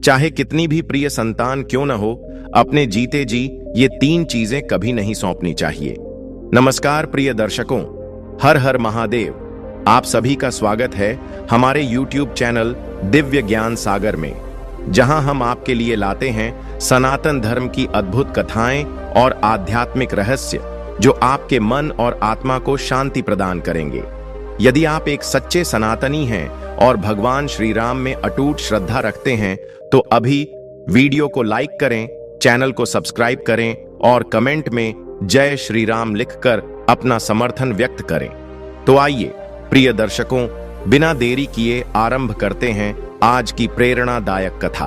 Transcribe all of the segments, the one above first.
चाहे कितनी भी प्रिय संतान क्यों न हो, अपने जीते जी ये 3 चीजें कभी नहीं सौंपनी चाहिए। नमस्कार प्रिय दर्शकों, हर हर महादेव। आप सभी का स्वागत है हमारे YouTube चैनल दिव्य ज्ञान सागर में, जहां हम आपके लिए लाते हैं सनातन धर्म की अद्भुत कथाएं और आध्यात्मिक रहस्य जो आपके मन और आत्मा को शांति प्रदान करेंगे। यदि आप एक सच्चे सनातनी हैं और भगवान श्री राम में अटूट श्रद्धा रखते हैं तो अभी वीडियो को लाइक करें, चैनल को सब्सक्राइब करें और कमेंट में जय श्री राम लिखकर अपना समर्थन व्यक्त करें। तो आइए प्रिय दर्शकों, बिना देरी किए आरंभ करते हैं आज की प्रेरणादायक कथा।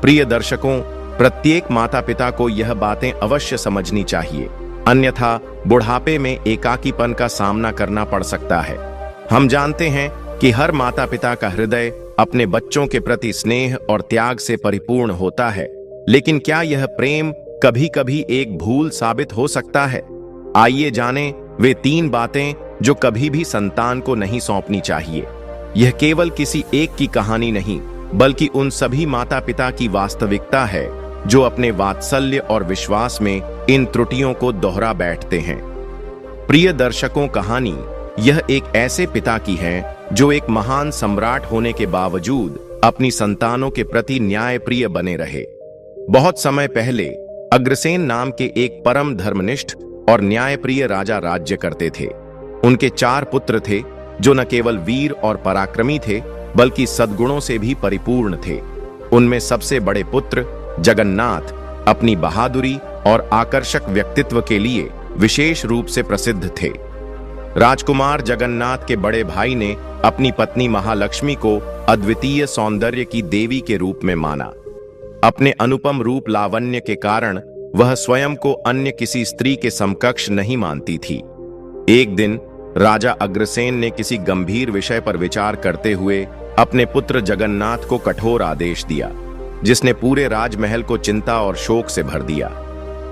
प्रिय दर्शकों, प्रत्येक माता पिता को यह बातें अवश्य समझनी चाहिए, अन्यथा बुढ़ापे में एकाकीपन का सामना करना पड़ सकता है। हम जानते हैं कि हर माता पिता का हृदय अपने बच्चों के प्रति स्नेह और त्याग से परिपूर्ण होता है, लेकिन क्या यह प्रेम कभी कभी एक भूल साबित हो सकता है? आइए जानें वे 3 बातें जो कभी भी संतान को नहीं सौंपनी चाहिए। यह केवल किसी एक की कहानी नहीं, बल्कि उन सभी माता पिता की वास्तविकता है जो अपने वात्सल्य और विश्वास में इन त्रुटियों को दोहरा बैठते हैं। प्रिय दर्शकों, कहानी यह एक ऐसे पिता की है जो एक महान सम्राट होने के बावजूद अपनी संतानों के प्रति न्यायप्रिय बने रहे। बहुत समय पहले अग्रसेन नाम के एक परम धर्मनिष्ठ और न्यायप्रिय राजा राज्य करते थे। उनके 4 पुत्र थे जो न केवल वीर और पराक्रमी थे, बल्कि सद्गुणों से भी परिपूर्ण थे। उनमें सबसे बड़े पुत्र जगन्नाथ अपनी बहादुरी और आकर्षक व्यक्तित्व के लिए विशेष रूप से प्रसिद्ध थे। राजकुमार जगन्नाथ के बड़े भाई ने अपनी पत्नी महालक्ष्मी को अद्वितीय सौंदर्य की देवी के रूप में माना। अपने अनुपम रूप लावण्य के कारण वह स्वयं को अन्य किसी स्त्री के समकक्ष नहीं मानती थी। एक दिन राजा अग्रसेन ने किसी गंभीर विषय पर विचार करते हुए अपने पुत्र जगन्नाथ को कठोर आदेश दिया, जिसने पूरे राजमहल को चिंता और शोक से भर दिया।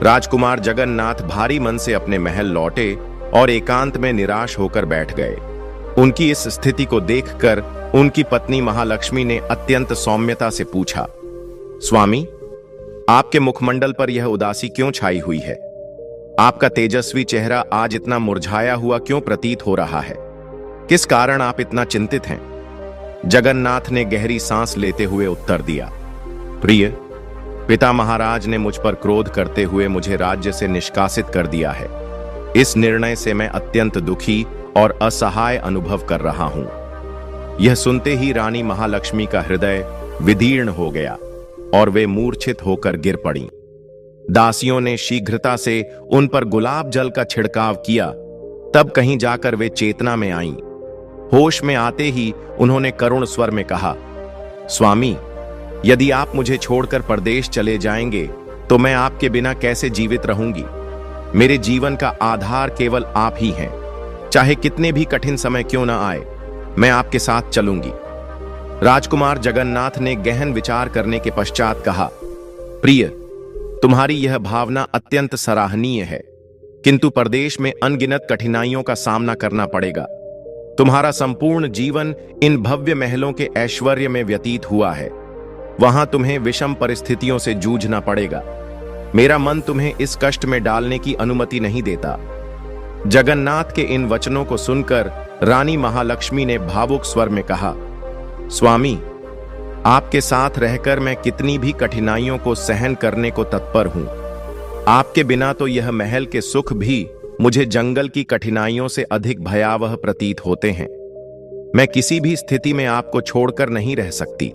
राजकुमार जगन्नाथ भारी मन से अपने महल लौटे और एकांत में निराश होकर बैठ गए। उनकी इस स्थिति को देखकर उनकी पत्नी महालक्ष्मी ने अत्यंत सौम्यता से पूछा, स्वामी, आपके मुखमंडल पर यह उदासी क्यों छाई हुई है? आपका तेजस्वी चेहरा आज इतना मुरझाया हुआ क्यों प्रतीत हो रहा है? किस कारण आप इतना चिंतित हैं? जगन्नाथ ने गहरी सांस लेते हुए उत्तर दिया, प्रिय पिता महाराज ने मुझ पर क्रोध करते हुए मुझे राज्य से निष्कासित कर दिया है। इस निर्णय से मैं अत्यंत दुखी और असहाय अनुभव कर रहा हूं। यह सुनते ही रानी महालक्ष्मी का हृदय विदीर्ण हो गया और वे मूर्छित होकर गिर पड़ीं। दासियों ने शीघ्रता से उन पर गुलाब जल का छिड़काव किया, तब कहीं जाकर वे चेतना में आईं। होश में आते ही उन्होंने करुण स्वर में कहा, स्वामी, यदि आप मुझे छोड़कर परदेश चले जाएंगे तो मैं आपके बिना कैसे जीवित रहूंगी? मेरे जीवन का आधार केवल आप ही हैं। चाहे कितने भी कठिन समय क्यों न आए, मैं आपके साथ चलूंगी। राजकुमार जगन्नाथ ने गहन विचार करने के पश्चात कहा, प्रिय, तुम्हारी यह भावना अत्यंत सराहनीय है, किंतु परदेश में अनगिनत कठिनाइयों का सामना करना पड़ेगा। तुम्हारा संपूर्ण जीवन इन भव्य महलों के ऐश्वर्य में व्यतीत हुआ है। वहां तुम्हें विषम परिस्थितियों से जूझना पड़ेगा। मेरा मन तुम्हें इस कष्ट में डालने की अनुमति नहीं देता। जगन्नाथ के इन वचनों को सुनकर रानी महालक्ष्मी ने भावुक स्वर में कहा, स्वामी, आपके साथ रहकर मैं कितनी भी कठिनाइयों को सहन करने को तत्पर हूं। आपके बिना तो यह महल के सुख भी मुझे जंगल की कठिनाइयों से अधिक भयावह प्रतीत होते हैं। मैं किसी भी स्थिति में आपको छोड़कर नहीं रह सकती।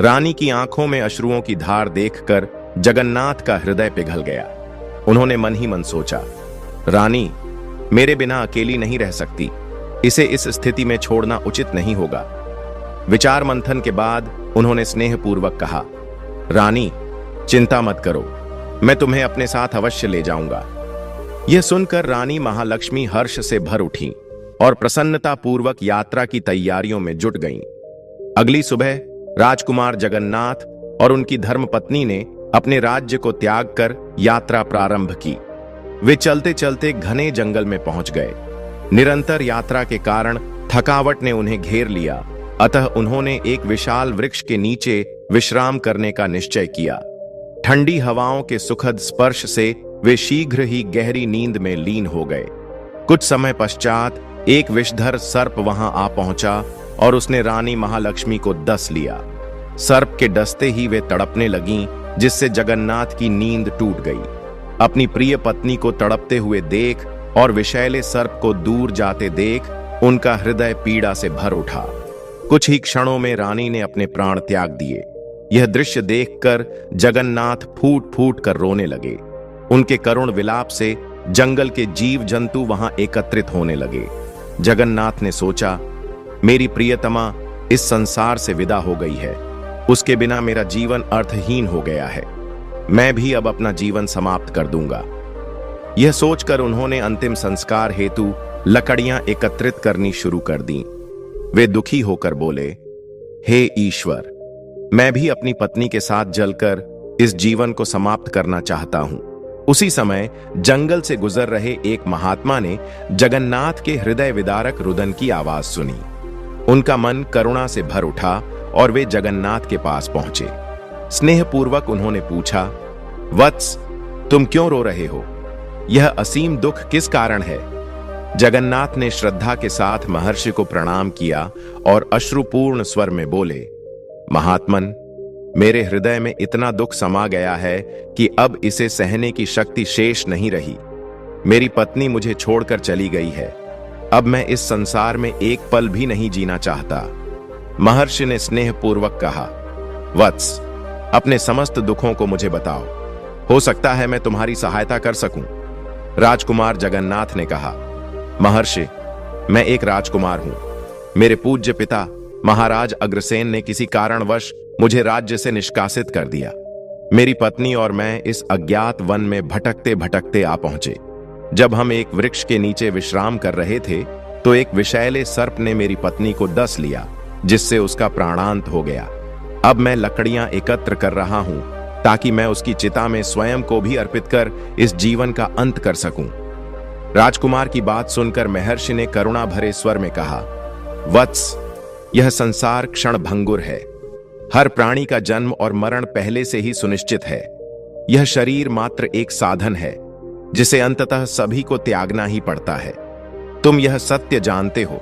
रानी की आंखों में अश्रुओं की धार देखकर जगन्नाथ का हृदय पिघल गया। उन्होंने मन ही मन सोचा, रानी मेरे बिना अकेली नहीं रह सकती, इसे इस स्थिति में छोड़ना उचित नहीं होगा। विचार मंथन के बाद उन्होंने स्नेहपूर्वक कहा, रानी चिंता मत करो, मैं तुम्हें अपने साथ अवश्य ले जाऊंगा। यह सुनकर रानी महालक्ष्मी हर्ष से भर उठी और प्रसन्नता पूर्वक यात्रा की तैयारियों में जुट गईं। अगली सुबह राजकुमार जगन्नाथ और उनकी धर्मपत्नी ने अपने राज्य को त्याग कर यात्रा प्रारंभ की। वे चलते चलते घने जंगल में पहुंच गए। निरंतर यात्रा के कारण थकावट ने उन्हें घेर लिया अतः उन्होंने एक विशाल वृक्ष के नीचे विश्राम करने का निश्चय किया। ठंडी हवाओं के सुखद स्पर्श से वे शीघ्र ही गहरी नींद में लीन हो गए। कुछ समय पश्चात एक विषधर सर्प वहां आ पहुंचा और उसने रानी महालक्ष्मी को डस लिया। सर्प के डसते ही वे तड़पने लगीं, जिससे जगन्नाथ की नींद टूट गई। अपनी प्रिय पत्नी को तड़पते हुए देख और विषैले सर्प को दूर जाते देख उनका हृदय पीड़ा से भर उठा। कुछ ही क्षणों में रानी ने अपने प्राण त्याग दिए। यह दृश्य देखकर जगन्नाथ फूट फूट कर रोने लगे। उनके करुण विलाप से जंगल के जीव जंतु वहां एकत्रित होने लगे। जगन्नाथ ने सोचा, मेरी प्रियतमा इस संसार से विदा हो गई है। उसके बिना मेरा जीवन अर्थहीन हो गया है। मैं भी अब अपना जीवन समाप्त कर दूंगा। यह सोचकर उन्होंने अंतिम संस्कार हेतु लकड़ियां एकत्रित करनी शुरू कर दी। वे दुखी होकर बोले, हे ईश्वर, मैं भी अपनी पत्नी के साथ जलकर इस जीवन को समाप्त करना चाहता हूं। उसी समय जंगल से गुजर रहे एक महात्मा ने जगन्नाथ के हृदय विदारक रुदन की आवाज सुनी। उनका मन करुणा से भर उठा और वे जगन्नाथ के पास पहुंचे। स्नेहपूर्वक उन्होंने पूछा, वत्स, तुम क्यों रो रहे हो? यह असीम दुख किस कारण है? जगन्नाथ ने श्रद्धा के साथ महर्षि को प्रणाम किया और अश्रुपूर्ण स्वर में बोले, महात्मन, मेरे हृदय में इतना दुख समा गया है कि अब इसे सहने की शक्ति शेष नहीं रही। मेरी पत्नी मुझे छोड़कर चली गई है। अब मैं इस संसार में एक पल भी नहीं जीना चाहता। महर्षि ने स्नेहपूर्वक कहा, वत्स, अपने समस्त दुखों को मुझे बताओ। हो सकता है मैं तुम्हारी सहायता कर सकूं। राजकुमार जगन्नाथ ने कहा, महर्षि, मैं एक राजकुमार हूं। मेरे पूज्य पिता महाराज अग्रसेन ने किसी कारणवश मुझे राज्य से निष्कासित कर दिया। मेरी पत्नी और मैं इस अज्ञात वन में भटकते भटकते आ पहुंचे। जब हम एक वृक्ष के नीचे विश्राम कर रहे थे तो एक विषैले सर्प ने मेरी पत्नी को डस लिया, जिससे उसका प्राणांत हो गया। अब मैं लकड़ियां एकत्र कर रहा हूं ताकि मैं उसकी चिता में स्वयं को भी अर्पित कर इस जीवन का अंत कर सकूं। राजकुमार की बात सुनकर महर्षि ने करुणा भरे स्वर में कहा, वत्स, यह संसार क्षण भंगुर है। हर प्राणी का जन्म और मरण पहले से ही सुनिश्चित है। यह शरीर मात्र एक साधन है जिसे अंततः सभी को त्यागना ही पड़ता है। तुम यह सत्य जानते हो,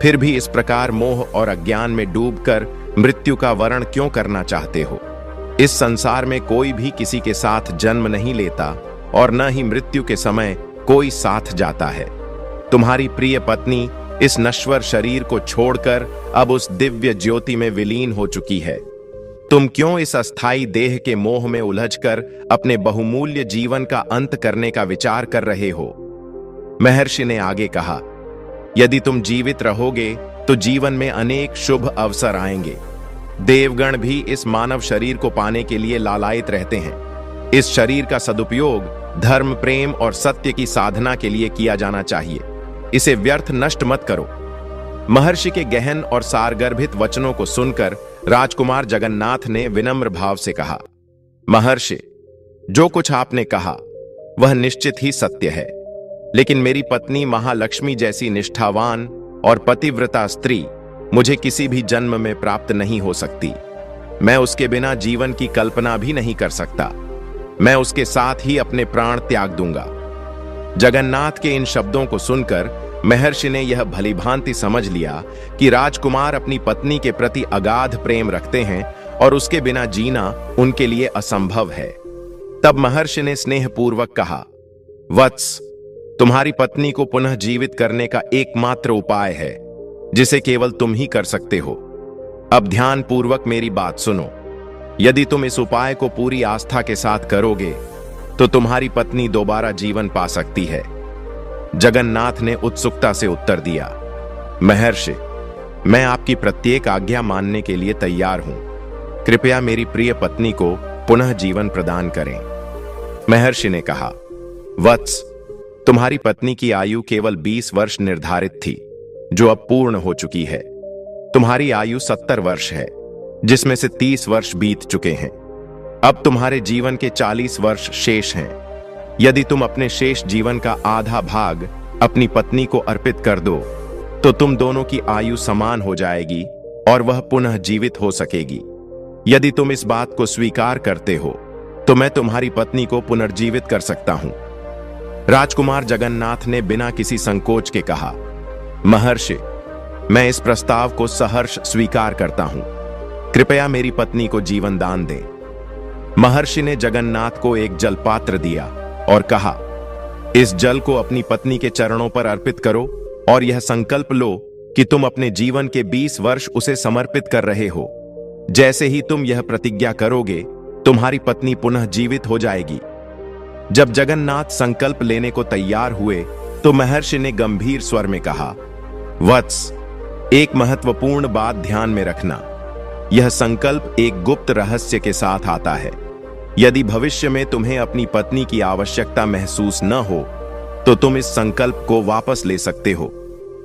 फिर भी इस प्रकार मोह और अज्ञान में डूबकर मृत्यु का वरण क्यों करना चाहते हो? इस संसार में कोई भी किसी के साथ जन्म नहीं लेता और न ही मृत्यु के समय कोई साथ जाता है। तुम्हारी प्रिय पत्नी इस नश्वर शरीर को छोड़कर अब उस दिव्य ज्योति में विलीन हो चुकी है। तुम क्यों इस अस्थाई देह के मोह में उलझकर अपने बहुमूल्य जीवन का अंत करने का विचार कर रहे हो? महर्षि ने आगे कहा, यदि तुम जीवित रहोगे तो जीवन में अनेक शुभ अवसर आएंगे। देवगण भी इस मानव शरीर को पाने के लिए लालायित रहते हैं। इस शरीर का सदुपयोग धर्म, प्रेम और सत्य की साधना के लिए किया जाना चाहिए। इसे व्यर्थ नष्ट मत करो। महर्षि के गहन और सारगर्भित वचनों को सुनकर राजकुमार जगन्नाथ ने विनम्र भाव से कहा, महर्षि, जो कुछ आपने कहा वह निश्चित ही सत्य है, लेकिन मेरी पत्नी महालक्ष्मी जैसी निष्ठावान और पतिव्रता स्त्री मुझे किसी भी जन्म में प्राप्त नहीं हो सकती। मैं उसके बिना जीवन की कल्पना भी नहीं कर सकता। मैं उसके साथ ही अपने प्राण त्याग दूंगा। जगन्नाथ के इन शब्दों को सुनकर महर्षि ने यह भलीभांति समझ लिया कि राजकुमार अपनी पत्नी के प्रति अगाध प्रेम रखते हैं और उसके बिना जीना उनके लिए असंभव है। तब महर्षि ने स्नेहपूर्वक कहा, वत्स, तुम्हारी पत्नी को पुनः जीवित करने का एकमात्र उपाय है जिसे केवल तुम ही कर सकते हो। अब ध्यान पूर्वक मेरी बात सुनो। यदि तुम इस उपाय को पूरी आस्था के साथ करोगे तो तुम्हारी पत्नी दोबारा जीवन पा सकती है। जगन्नाथ ने उत्सुकता से उत्तर दिया, महर्षि, मैं आपकी प्रत्येक आज्ञा मानने के लिए तैयार हूं। कृपया मेरी प्रिय पत्नी को पुनः जीवन प्रदान करें। महर्षि ने कहा, वत्स, तुम्हारी पत्नी की आयु केवल 20 वर्ष निर्धारित थी, जो अब पूर्ण हो चुकी है। तुम्हारी आयु 70 वर्ष है, जिसमें से 30 वर्ष बीत चुके हैं। अब तुम्हारे जीवन के 40 वर्ष शेष हैं। यदि तुम अपने शेष जीवन का आधा भाग अपनी पत्नी को अर्पित कर दो तो तुम दोनों की आयु समान हो जाएगी और वह पुनः जीवित हो सकेगी। यदि तुम इस बात को स्वीकार करते हो तो मैं तुम्हारी पत्नी को पुनर्जीवित कर सकता हूं। राजकुमार जगन्नाथ ने बिना किसी संकोच के कहा, महर्षि, मैं इस प्रस्ताव को सहर्ष स्वीकार करता हूं। कृपया मेरी पत्नी को जीवन दान दें। महर्षि ने जगन्नाथ को एक जलपात्र दिया और कहा, इस जल को अपनी पत्नी के चरणों पर अर्पित करो और यह संकल्प लो कि तुम अपने जीवन के 20 वर्ष उसे समर्पित कर रहे हो। जैसे ही तुम यह प्रतिज्ञा करोगे, तुम्हारी पत्नी पुनः जीवित हो जाएगी। जब जगन्नाथ संकल्प लेने को तैयार हुए तो महर्षि ने गंभीर स्वर में कहा, वत्स, एक महत्वपूर्ण बात ध्यान में रखना। यह संकल्प एक गुप्त रहस्य के साथ आता है। यदि भविष्य में तुम्हें अपनी पत्नी की आवश्यकता महसूस न हो तो तुम इस संकल्प को वापस ले सकते हो।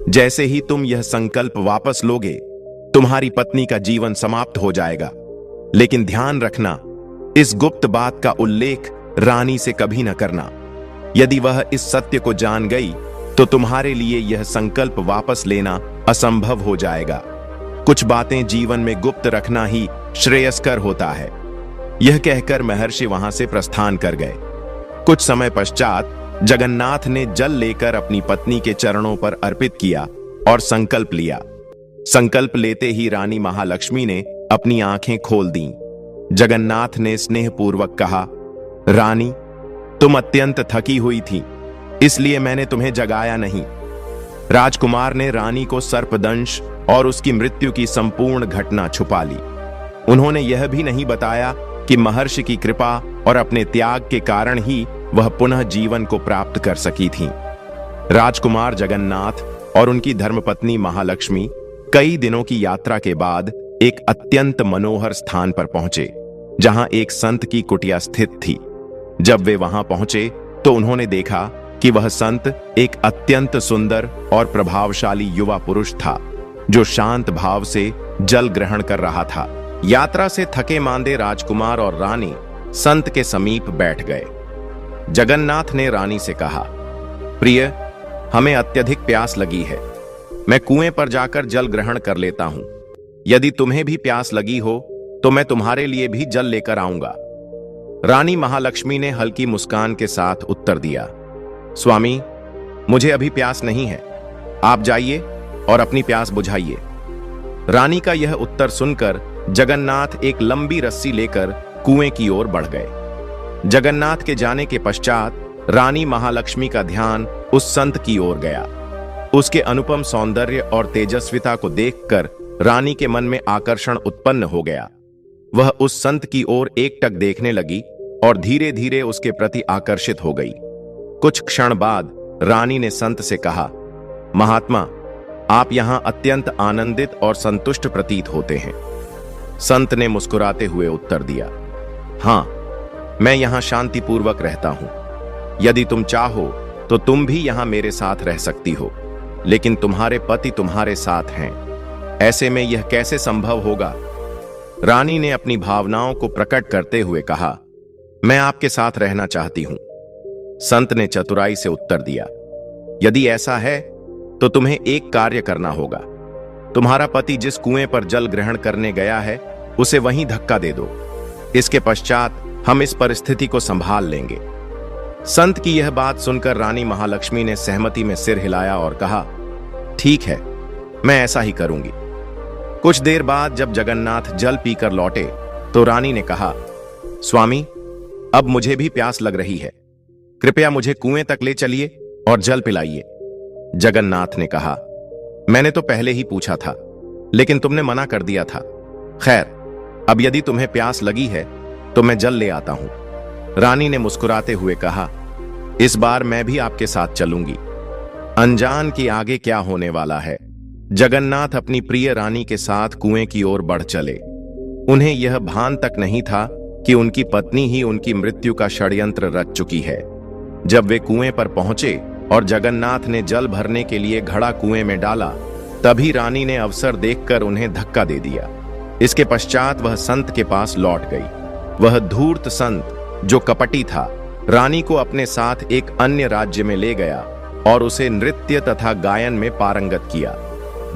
जैसे ही तुम यह संकल्प वापस लोगे, तुम्हारी पत्नी का जीवन समाप्त हो जाएगा। लेकिन ध्यान रखना, इस गुप्त बात का उल्लेख रानी से कभी न करना। यदि वह इस सत्य को जान गई तो तुम्हारे लिए यह संकल्प वापस लेना असंभव हो जाएगा। कुछ बातें जीवन में गुप्त रखना ही श्रेयस्कर होता है। यह कहकर महर्षि वहां से प्रस्थान कर गए। कुछ समय पश्चात जगन्नाथ ने जल लेकर अपनी पत्नी के चरणों पर अर्पित किया और संकल्प लिया। संकल्प लेते ही रानी महालक्ष्मी ने अपनी आंखें खोल दीं। जगन्नाथ ने स्नेहपूर्वक कहा, रानी, तुम अत्यंत थकी हुई थी, इसलिए मैंने तुम्हें जगाया नहीं। राजकुमार ने रानी को सर्पदंश और उसकी मृत्यु की संपूर्ण घटना छुपा ली। उन्होंने यह भी नहीं बताया कि महर्षि की कृपा और अपने त्याग के कारण ही वह पुनः जीवन को प्राप्त कर सकी थीं। राजकुमार जगन्नाथ और उनकी धर्मपत्नी महालक्ष्मी कई दिनों की यात्रा के बाद एक अत्यंत मनोहर स्थान पर पहुंचे, जहां एक संत की कुटिया स्थित थी। जब वे वहां पहुंचे तो उन्होंने देखा कि वह संत एक अत्यंत सुंदर और प्रभावशाली युवा पुरुष था, जो शांत भाव से जल ग्रहण कर रहा था। यात्रा से थके मांदे राजकुमार और रानी संत के समीप बैठ गए। जगन्नाथ ने रानी से कहा, प्रिय, हमें अत्यधिक प्यास लगी है। मैं कुएं पर जाकर जल ग्रहण कर लेता हूं। यदि तुम्हें भी प्यास लगी हो तो मैं तुम्हारे लिए भी जल लेकर आऊंगा। रानी महालक्ष्मी ने हल्की मुस्कान के साथ उत्तर दिया, स्वामी, मुझे अभी प्यास नहीं है। आप जाइए और अपनी प्यास बुझाइए। रानी का यह उत्तर सुनकर जगन्नाथ एक लंबी रस्सी लेकर कुएं की ओर बढ़ गए। जगन्नाथ के जाने के पश्चात रानी महालक्ष्मी का ध्यान उस संत की ओर गया। उसके अनुपम सौंदर्य और तेजस्विता को देखकर रानी के मन में आकर्षण उत्पन्न हो गया। वह उस संत की ओर एकटक देखने लगी और धीरे धीरे उसके प्रति आकर्षित हो गई। कुछ क्षण बाद रानी ने संत से कहा, महात्मा, आप यहां अत्यंत आनंदित और संतुष्ट प्रतीत होते हैं। संत ने मुस्कुराते हुए उत्तर दिया, हां, मैं यहां शांतिपूर्वक रहता हूं। यदि तुम चाहो तो तुम भी यहां मेरे साथ रह सकती हो, लेकिन तुम्हारे पति तुम्हारे साथ हैं। ऐसे में यह कैसे संभव होगा? रानी ने अपनी भावनाओं को प्रकट करते हुए कहा, मैं आपके साथ रहना चाहती हूं। संत ने चतुराई से उत्तर दिया, यदि ऐसा है तो तुम्हें एक कार्य करना होगा। तुम्हारा पति जिस कुएं पर जल ग्रहण करने गया है, उसे वहीं धक्का दे दो। इसके पश्चात हम इस परिस्थिति को संभाल लेंगे। संत की यह बात सुनकर रानी महालक्ष्मी ने सहमति में सिर हिलाया और कहा, ठीक है, मैं ऐसा ही करूंगी। कुछ देर बाद जब जगन्नाथ जल पीकर लौटे तो रानी ने कहा, स्वामी, अब मुझे भी प्यास लग रही है। कृपया मुझे कुएं तक ले चलिए और जल पिलाइए। जगन्नाथ ने कहा, मैंने तो पहले ही पूछा था, लेकिन तुमने मना कर दिया था। खैर, अब यदि तुम्हें प्यास लगी है तो मैं जल ले आता हूं। रानी ने मुस्कुराते हुए कहा, इस बार मैं भी आपके साथ चलूंगी। अनजान के आगे क्या होने वाला है। जगन्नाथ अपनी प्रिय रानी के साथ कुएं की ओर बढ़ चले। उन्हें यह भान तक नहीं था कि उनकी पत्नी ही उनकी मृत्यु का षड्यंत्र रच चुकी है। जब वे कुएं पर पहुंचे और जगन्नाथ ने जल भरने के लिए घड़ा कुएं में डाला, तभी रानी ने अवसर देखकर उन्हें धक्का दे दिया। इसके पश्चात वह संत के पास लौट गई। वह धूर्त संत, जो कपटी था, रानी को अपने साथ एक अन्य राज्य में ले गया और उसे नृत्य तथा गायन में पारंगत किया।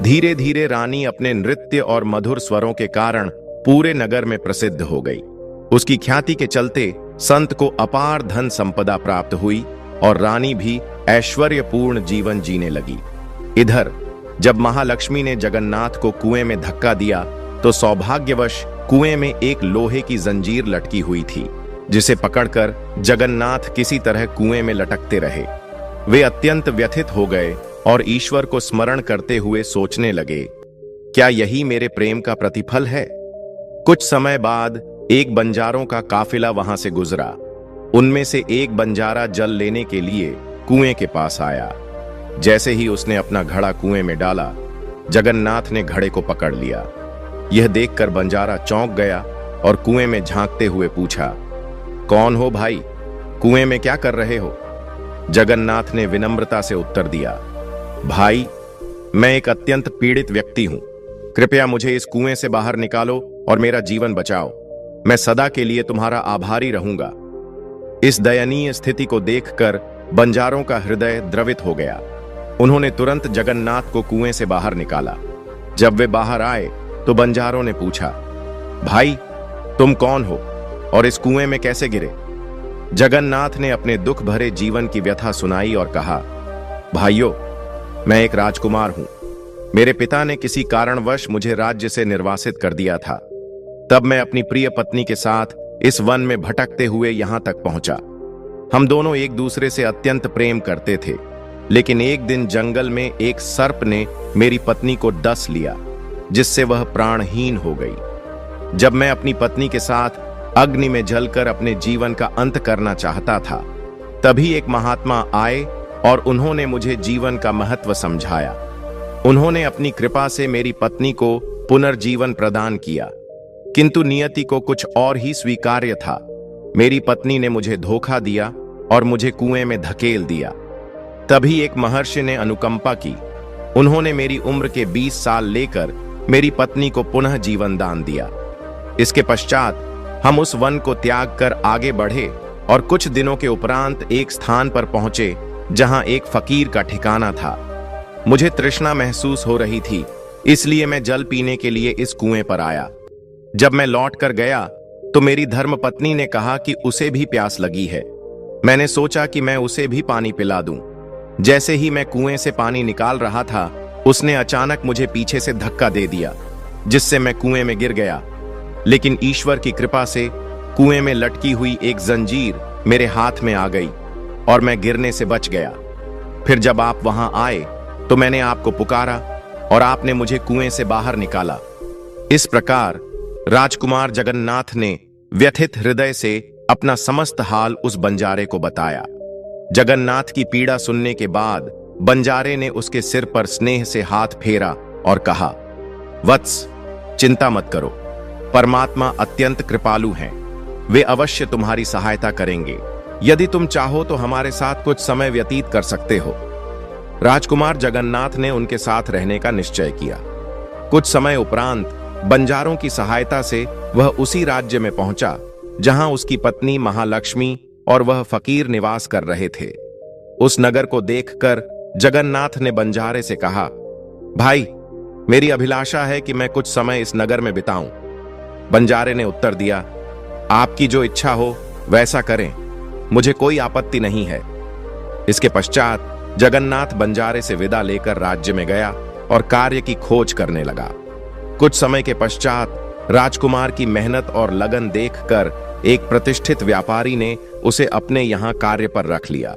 धीरे धीरे रानी अपने नृत्य और मधुर स्वरों के कारण पूरे नगर में प्रसिद्ध हो गई। उसकी ख्याति के चलते संत को अपार धन संपदा प्राप्त हुई और रानी भी ऐश्वर्यपूर्ण जीवन जीने लगी। इधर जब महालक्ष्मी ने जगन्नाथ को कुएं में धक्का दिया तो सौभाग्यवश कुएं में एक लोहे की जंजीर लटकी हुई थी, जिसे पकड़कर जगन्नाथ किसी तरह कुएं में लटकते रहे। वे अत्यंत व्यथित हो गए और ईश्वर को स्मरण करते हुए सोचने लगे, क्या यही मेरे प्रेम का प्रतिफल है? कुछ समय बाद एक बंजारों का काफिला वहां से गुजरा। उनमें से एक बंजारा जल लेने के लिए कुएं के पास आया। जैसे ही उसने अपना घड़ा कुएं में डाला, जगन्नाथ ने घड़े को पकड़ लिया। यह देखकर बंजारा चौंक गया और कुएं में झांकते हुए पूछा, कौन हो भाई? कुएं में क्या कर रहे हो? जगन्नाथ ने विनम्रता से उत्तर दिया, भाई, मैं एक अत्यंत पीड़ित व्यक्ति हूं। कृपया मुझे इस कुएं से बाहर निकालो और मेरा जीवन बचाओ। मैं सदा के लिए तुम्हारा आभारी रहूंगा। इस दयनीय स्थिति को देखकर बंजारों का हृदय द्रवित हो गया। उन्होंने तुरंत जगन्नाथ को कुएं से बाहर निकाला। जब वे बाहर आए तो बंजारों ने पूछा, भाई, तुम कौन हो और इस कुएं में कैसे गिरे? जगन्नाथ ने अपने दुख भरे जीवन की व्यथा सुनाई और कहा, भाइयों, मैं एक राजकुमार हूं। मेरे पिता ने किसी कारणवश मुझे राज्य से निर्वासित कर दिया था। तब मैं अपनी प्रिय पत्नी के साथ इस वन में भटकते हुए यहां तक पहुंचा। हम दोनों एक दूसरे से अत्यंत प्रेम करते थे, लेकिन एक दिन जंगल में एक सर्प ने मेरी पत्नी को डस लिया, जिससे वह प्राणहीन हो गई। जब मैं अपनी पत्नी के साथ अग्नि में जलकर अपने जीवन का अंत करना चाहता था, तभी एक महात्मा आए और उन्होंने मुझे जीवन का महत्व समझाया। उन्होंने अपनी कृपा से मेरी पत्नी को पुनर्जीवन प्रदान किया, किंतु नियति को कुछ और ही स्वीकार्य था। मेरी पत्नी ने मुझे धोखा दिया और मुझे कुएं में धकेल दिया। तभी एक महर्षि ने अनुकंपा की। उन्होंने मेरी उम्र के 20 साल लेकर मेरी पत्नी को पुनः जीवन दान दिया। इसके पश्चात हम उस वन को त्याग कर आगे बढ़े और कुछ दिनों के उपरांत एक स्थान पर पहुंचे जहां एक फकीर का ठिकाना था। मुझे तृष्णा महसूस हो रही थी, इसलिए मैं जल पीने के लिए इस कुएं पर आया। जब मैं लौट कर गया तो मेरी धर्मपत्नी ने कहा कि उसे भी प्यास लगी है। मैंने सोचा कि मैं उसे भी पानी पिला दूं। जैसे ही मैं कुएं से पानी निकाल रहा था, उसने अचानक मुझे पीछे से धक्का दे दिया, जिससे मैं कुएं में गिर गया। लेकिन ईश्वर की कृपा से कुएं में लटकी हुई एक जंजीर मेरे हाथ में आ गई और मैं गिरने से बच गया। फिर जब आप वहां आए तो मैंने आपको पुकारा और आपने मुझे कुएं से बाहर निकाला। इस प्रकार राजकुमार जगन्नाथ ने व्यथित हृदय से अपना समस्त हाल उस बंजारे को बताया। जगन्नाथ की पीड़ा सुनने के बाद बंजारे ने उसके सिर पर स्नेह से हाथ फेरा और कहा, वत्स, चिंता मत करो। परमात्मा अत्यंत कृपालु हैं। वे अवश्य तुम्हारी सहायता करेंगे। यदि तुम चाहो तो हमारे साथ कुछ समय व्यतीत कर सकते हो। राजकुमार जगन्नाथ ने उनके साथ रहने का निश्चय किया। कुछ समय उपरांत बंजारों की सहायता से वह उसी राज्य में पहुंचा जहां उसकी पत्नी महालक्ष्मी और वह फकीर निवास कर रहे थे। उस नगर को देखकर जगन्नाथ ने बंजारे से कहा, भाई, मेरी अभिलाषा है कि मैं कुछ समय इस नगर में बिताऊं। बंजारे ने उत्तर दिया, आपकी जो इच्छा हो वैसा करें, मुझे कोई आपत्ति नहीं है। इसके पश्चात जगन्नाथ बंजारे से विदा लेकर राज्य में गया और कार्य की खोज करने लगा। कुछ समय के पश्चात राजकुमार की मेहनत और लगन देखकर एक प्रतिष्ठित व्यापारी ने उसे अपने यहां कार्य पर रख लिया।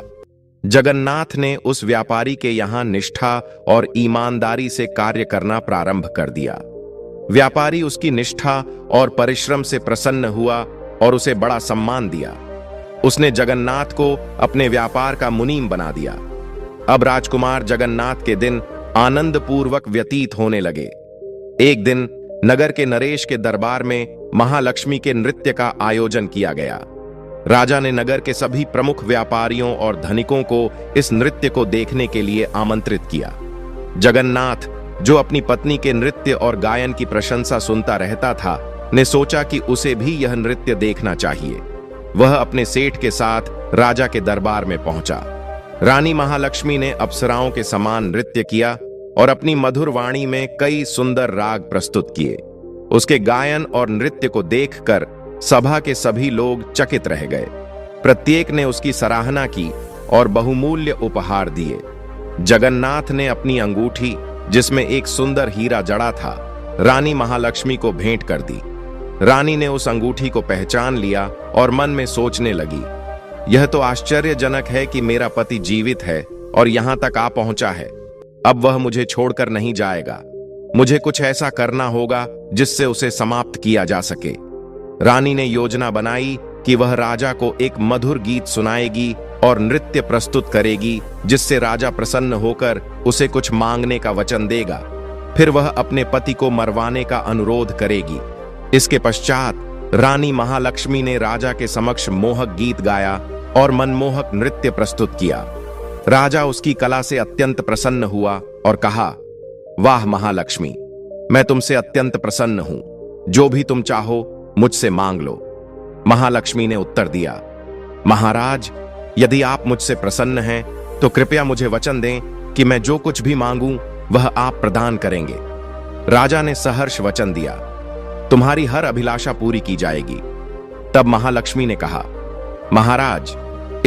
जगन्नाथ ने उस व्यापारी के यहां निष्ठा और ईमानदारी से कार्य करना प्रारंभ कर दिया। व्यापारी उसकी निष्ठा और परिश्रम से प्रसन्न हुआ और उसे बड़ा सम्मान दिया। उसने जगन्नाथ को अपने व्यापार का मुनीम बना दिया। अब राजकुमार जगन्नाथ के दिन आनंद पूर्वक व्यतीत होने लगे। एक दिन नगर के नरेश के दरबार में महालक्ष्मी के नृत्य का आयोजन किया गया। राजा ने नगर के सभी प्रमुख व्यापारियों और धनिकों को इस नृत्य को देखने के लिए आमंत्रित किया। जगन्नाथ, जो अपनी पत्नी के नृत्य और गायन की प्रशंसा सुनता रहता था, ने सोचा कि उसे भी यह नृत्य देखना चाहिए। वह अपने सेठ के साथ राजा के दरबार में पहुंचा। रानी महालक्ष्मी ने अप्सराओं के समान नृत्य किया और अपनी मधुर वाणी में कई सुंदर राग प्रस्तुत किए। उसके गायन और नृत्य को देखकर सभा के सभी लोग चकित रह गए। प्रत्येक ने उसकी सराहना की और बहुमूल्य उपहार दिए। जगन्नाथ ने अपनी अंगूठी, जिसमें एक सुंदर हीरा जड़ा था, रानी महालक्ष्मी को भेंट कर दी। रानी ने उस अंगूठी को पहचान लिया और मन में सोचने लगी, यह तो आश्चर्यजनक है कि मेरा पति जीवित है और यहां तक आ पहुंचा है। अब वह मुझे छोड़कर नहीं जाएगा। मुझे कुछ ऐसा करना होगा जिससे उसे समाप्त किया जा सके। रानी ने योजना बनाई कि वह राजा को एक मधुर गीत सुनाएगी और नृत्य प्रस्तुत करेगी, जिससे राजा प्रसन्न होकर उसे कुछ मांगने का वचन देगा। फिर वह अपने पति को मरवाने का अनुरोध करेगी। इसके पश्चात रानी महालक्ष्मी ने राजा के समक्ष मोहक गीत गाया और मनमोहक नृत्य प्रस्तुत किया। राजा उसकी कला से अत्यंत प्रसन्न हुआ और कहा, वाह महालक्ष्मी, मैं तुमसे अत्यंत प्रसन्न हूं। जो भी तुम चाहो मुझसे मांग लो। महालक्ष्मी ने उत्तर दिया, महाराज, यदि आप मुझसे प्रसन्न हैं तो कृपया मुझे वचन दें कि मैं जो कुछ भी मांगूं वह आप प्रदान करेंगे। राजा ने सहर्ष वचन दिया, तुम्हारी हर अभिलाषा पूरी की जाएगी। तब महालक्ष्मी ने कहा, महाराज,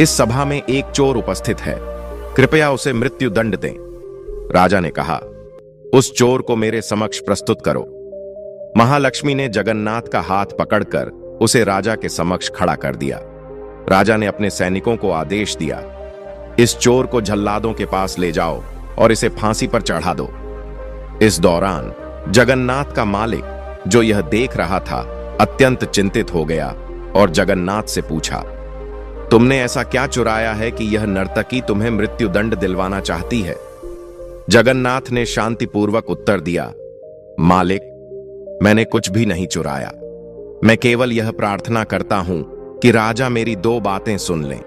इस सभा में एक चोर उपस्थित है, कृपया उसे मृत्यु दंड दें। राजा ने कहा, उस चोर को मेरे समक्ष प्रस्तुत करो। महालक्ष्मी ने जगन्नाथ का हाथ पकड़कर उसे राजा के समक्ष खड़ा कर दिया। राजा ने अपने सैनिकों को आदेश दिया, इस चोर को जल्लादों के पास ले जाओ और इसे फांसी पर चढ़ा दो। इस दौरान जगन्नाथ का मालिक, जो यह देख रहा था, अत्यंत चिंतित हो गया और जगन्नाथ से पूछा, तुमने ऐसा क्या चुराया है कि यह नर्तकी तुम्हें मृत्यु दंड दिलवाना चाहती है? जगन्नाथ ने शांतिपूर्वक उत्तर दिया, मालिक, मैंने कुछ भी नहीं चुराया। मैं केवल यह प्रार्थना करता हूं कि राजा मेरी दो बातें सुन लें।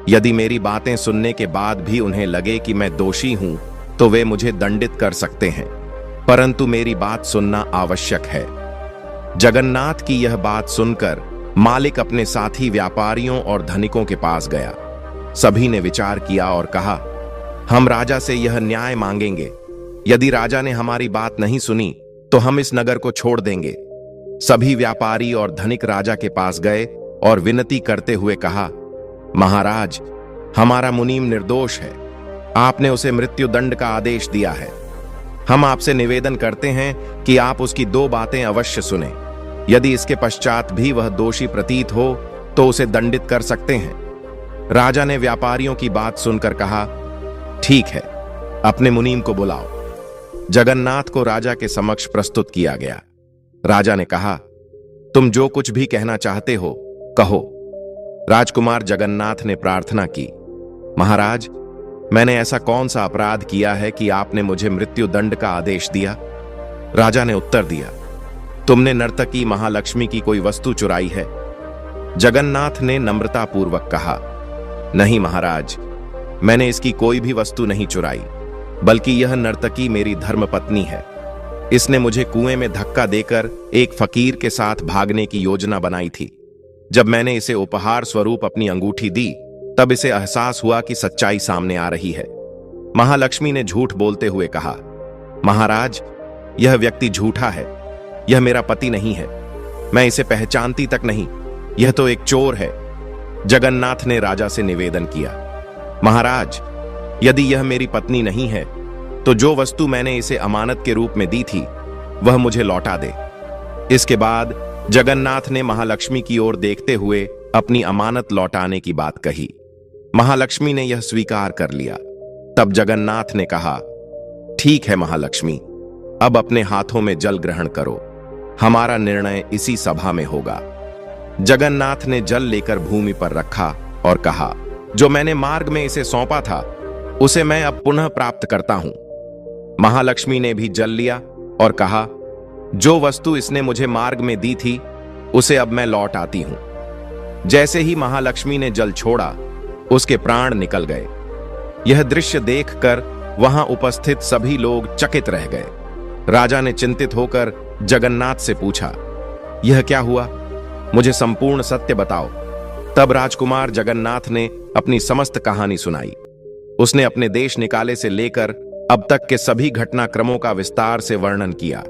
यदि मेरी बातें सुनने के बाद भी उन्हें लगे कि मैं दोषी हूं तो वे मुझे दंडित कर सकते हैं, परंतु मेरी बात सुनना आवश्यक है। जगन्नाथ की यह बात सुनकर मालिक अपने साथी व्यापारियों और धनिकों के पास गया। सभी ने विचार किया और कहा, हम राजा से यह न्याय मांगेंगे। यदि राजा ने हमारी बात नहीं सुनी तो हम इस नगर को छोड़ देंगे। सभी व्यापारी और धनिक राजा के पास गए और विनती करते हुए कहा, महाराज, हमारा मुनीम निर्दोष है। आपने उसे मृत्यु दंड का आदेश दिया है। हम आपसे निवेदन करते हैं कि आप उसकी दो बातें अवश्य सुने। यदि इसके पश्चात भी वह दोषी प्रतीत हो तो उसे दंडित कर सकते हैं। राजा ने व्यापारियों की बात सुनकर कहा, ठीक है, अपने मुनीम को बुलाओ। जगन्नाथ को राजा के समक्ष प्रस्तुत किया गया। राजा ने कहा, तुम जो कुछ भी कहना चाहते हो कहो। राजकुमार जगन्नाथ ने प्रार्थना की, महाराज, मैंने ऐसा कौन सा अपराध किया है कि आपने मुझे मृत्यु दंड का आदेश दिया? राजा ने उत्तर दिया, तुमने नर्तकी महालक्ष्मी की कोई वस्तु चुराई है। जगन्नाथ ने नम्रतापूर्वक कहा, नहीं महाराज, मैंने इसकी कोई भी वस्तु नहीं चुराई, बल्कि यह नर्तकी मेरी धर्मपत्नी है। इसने मुझे कुएं में धक्का देकर एक फकीर के साथ भागने की योजना बनाई थी। जब मैंने इसे उपहार स्वरूप अपनी अंगूठी दी, तब इसे एहसास हुआ कि सच्चाई सामने आ रही है। महालक्ष्मी ने झूठ बोलते हुए कहा, महाराज, यह व्यक्ति झूठा है। यह मेरा पति नहीं है। मैं इसे पहचानती तक नहीं। यह तो एक चोर है। जगन्नाथ ने राजा से निवेदन किया, महाराज, यदि यह मेरी पत्नी नहीं है तो जो वस्तु मैंने इसे अमानत के रूप में दी थी वह मुझे लौटा दे। इसके बाद जगन्नाथ ने महालक्ष्मी की ओर देखते हुए अपनी अमानत लौटाने की बात कही। महालक्ष्मी ने यह स्वीकार कर लिया। तब जगन्नाथ ने कहा, ठीक है महालक्ष्मी, अब अपने हाथों में जल ग्रहण करो। हमारा निर्णय इसी सभा में होगा। जगन्नाथ ने जल लेकर भूमि पर रखा और कहा, जो मैंने मार्ग में इसे सौंपा था उसे मैं अब पुनः प्राप्त करता हूं। महालक्ष्मी ने भी जल लिया और कहा, जो वस्तु इसने मुझे मार्ग में दी थी उसे अब मैं लौट आती हूं। जैसे ही महालक्ष्मी ने जल छोड़ा, उसके प्राण निकल गए। यह दृश्य देखकर वहां उपस्थित सभी लोग चकित रह गए। राजा ने चिंतित होकर जगन्नाथ से पूछा, यह क्या हुआ? मुझे संपूर्ण सत्य बताओ। तब राजकुमार जगन्नाथ ने अपनी समस्त कहानी सुनाई। उसने अपने देश निकाले से लेकर अब तक के सभी घटनाक्रमों का विस्तार से वर्णन किया।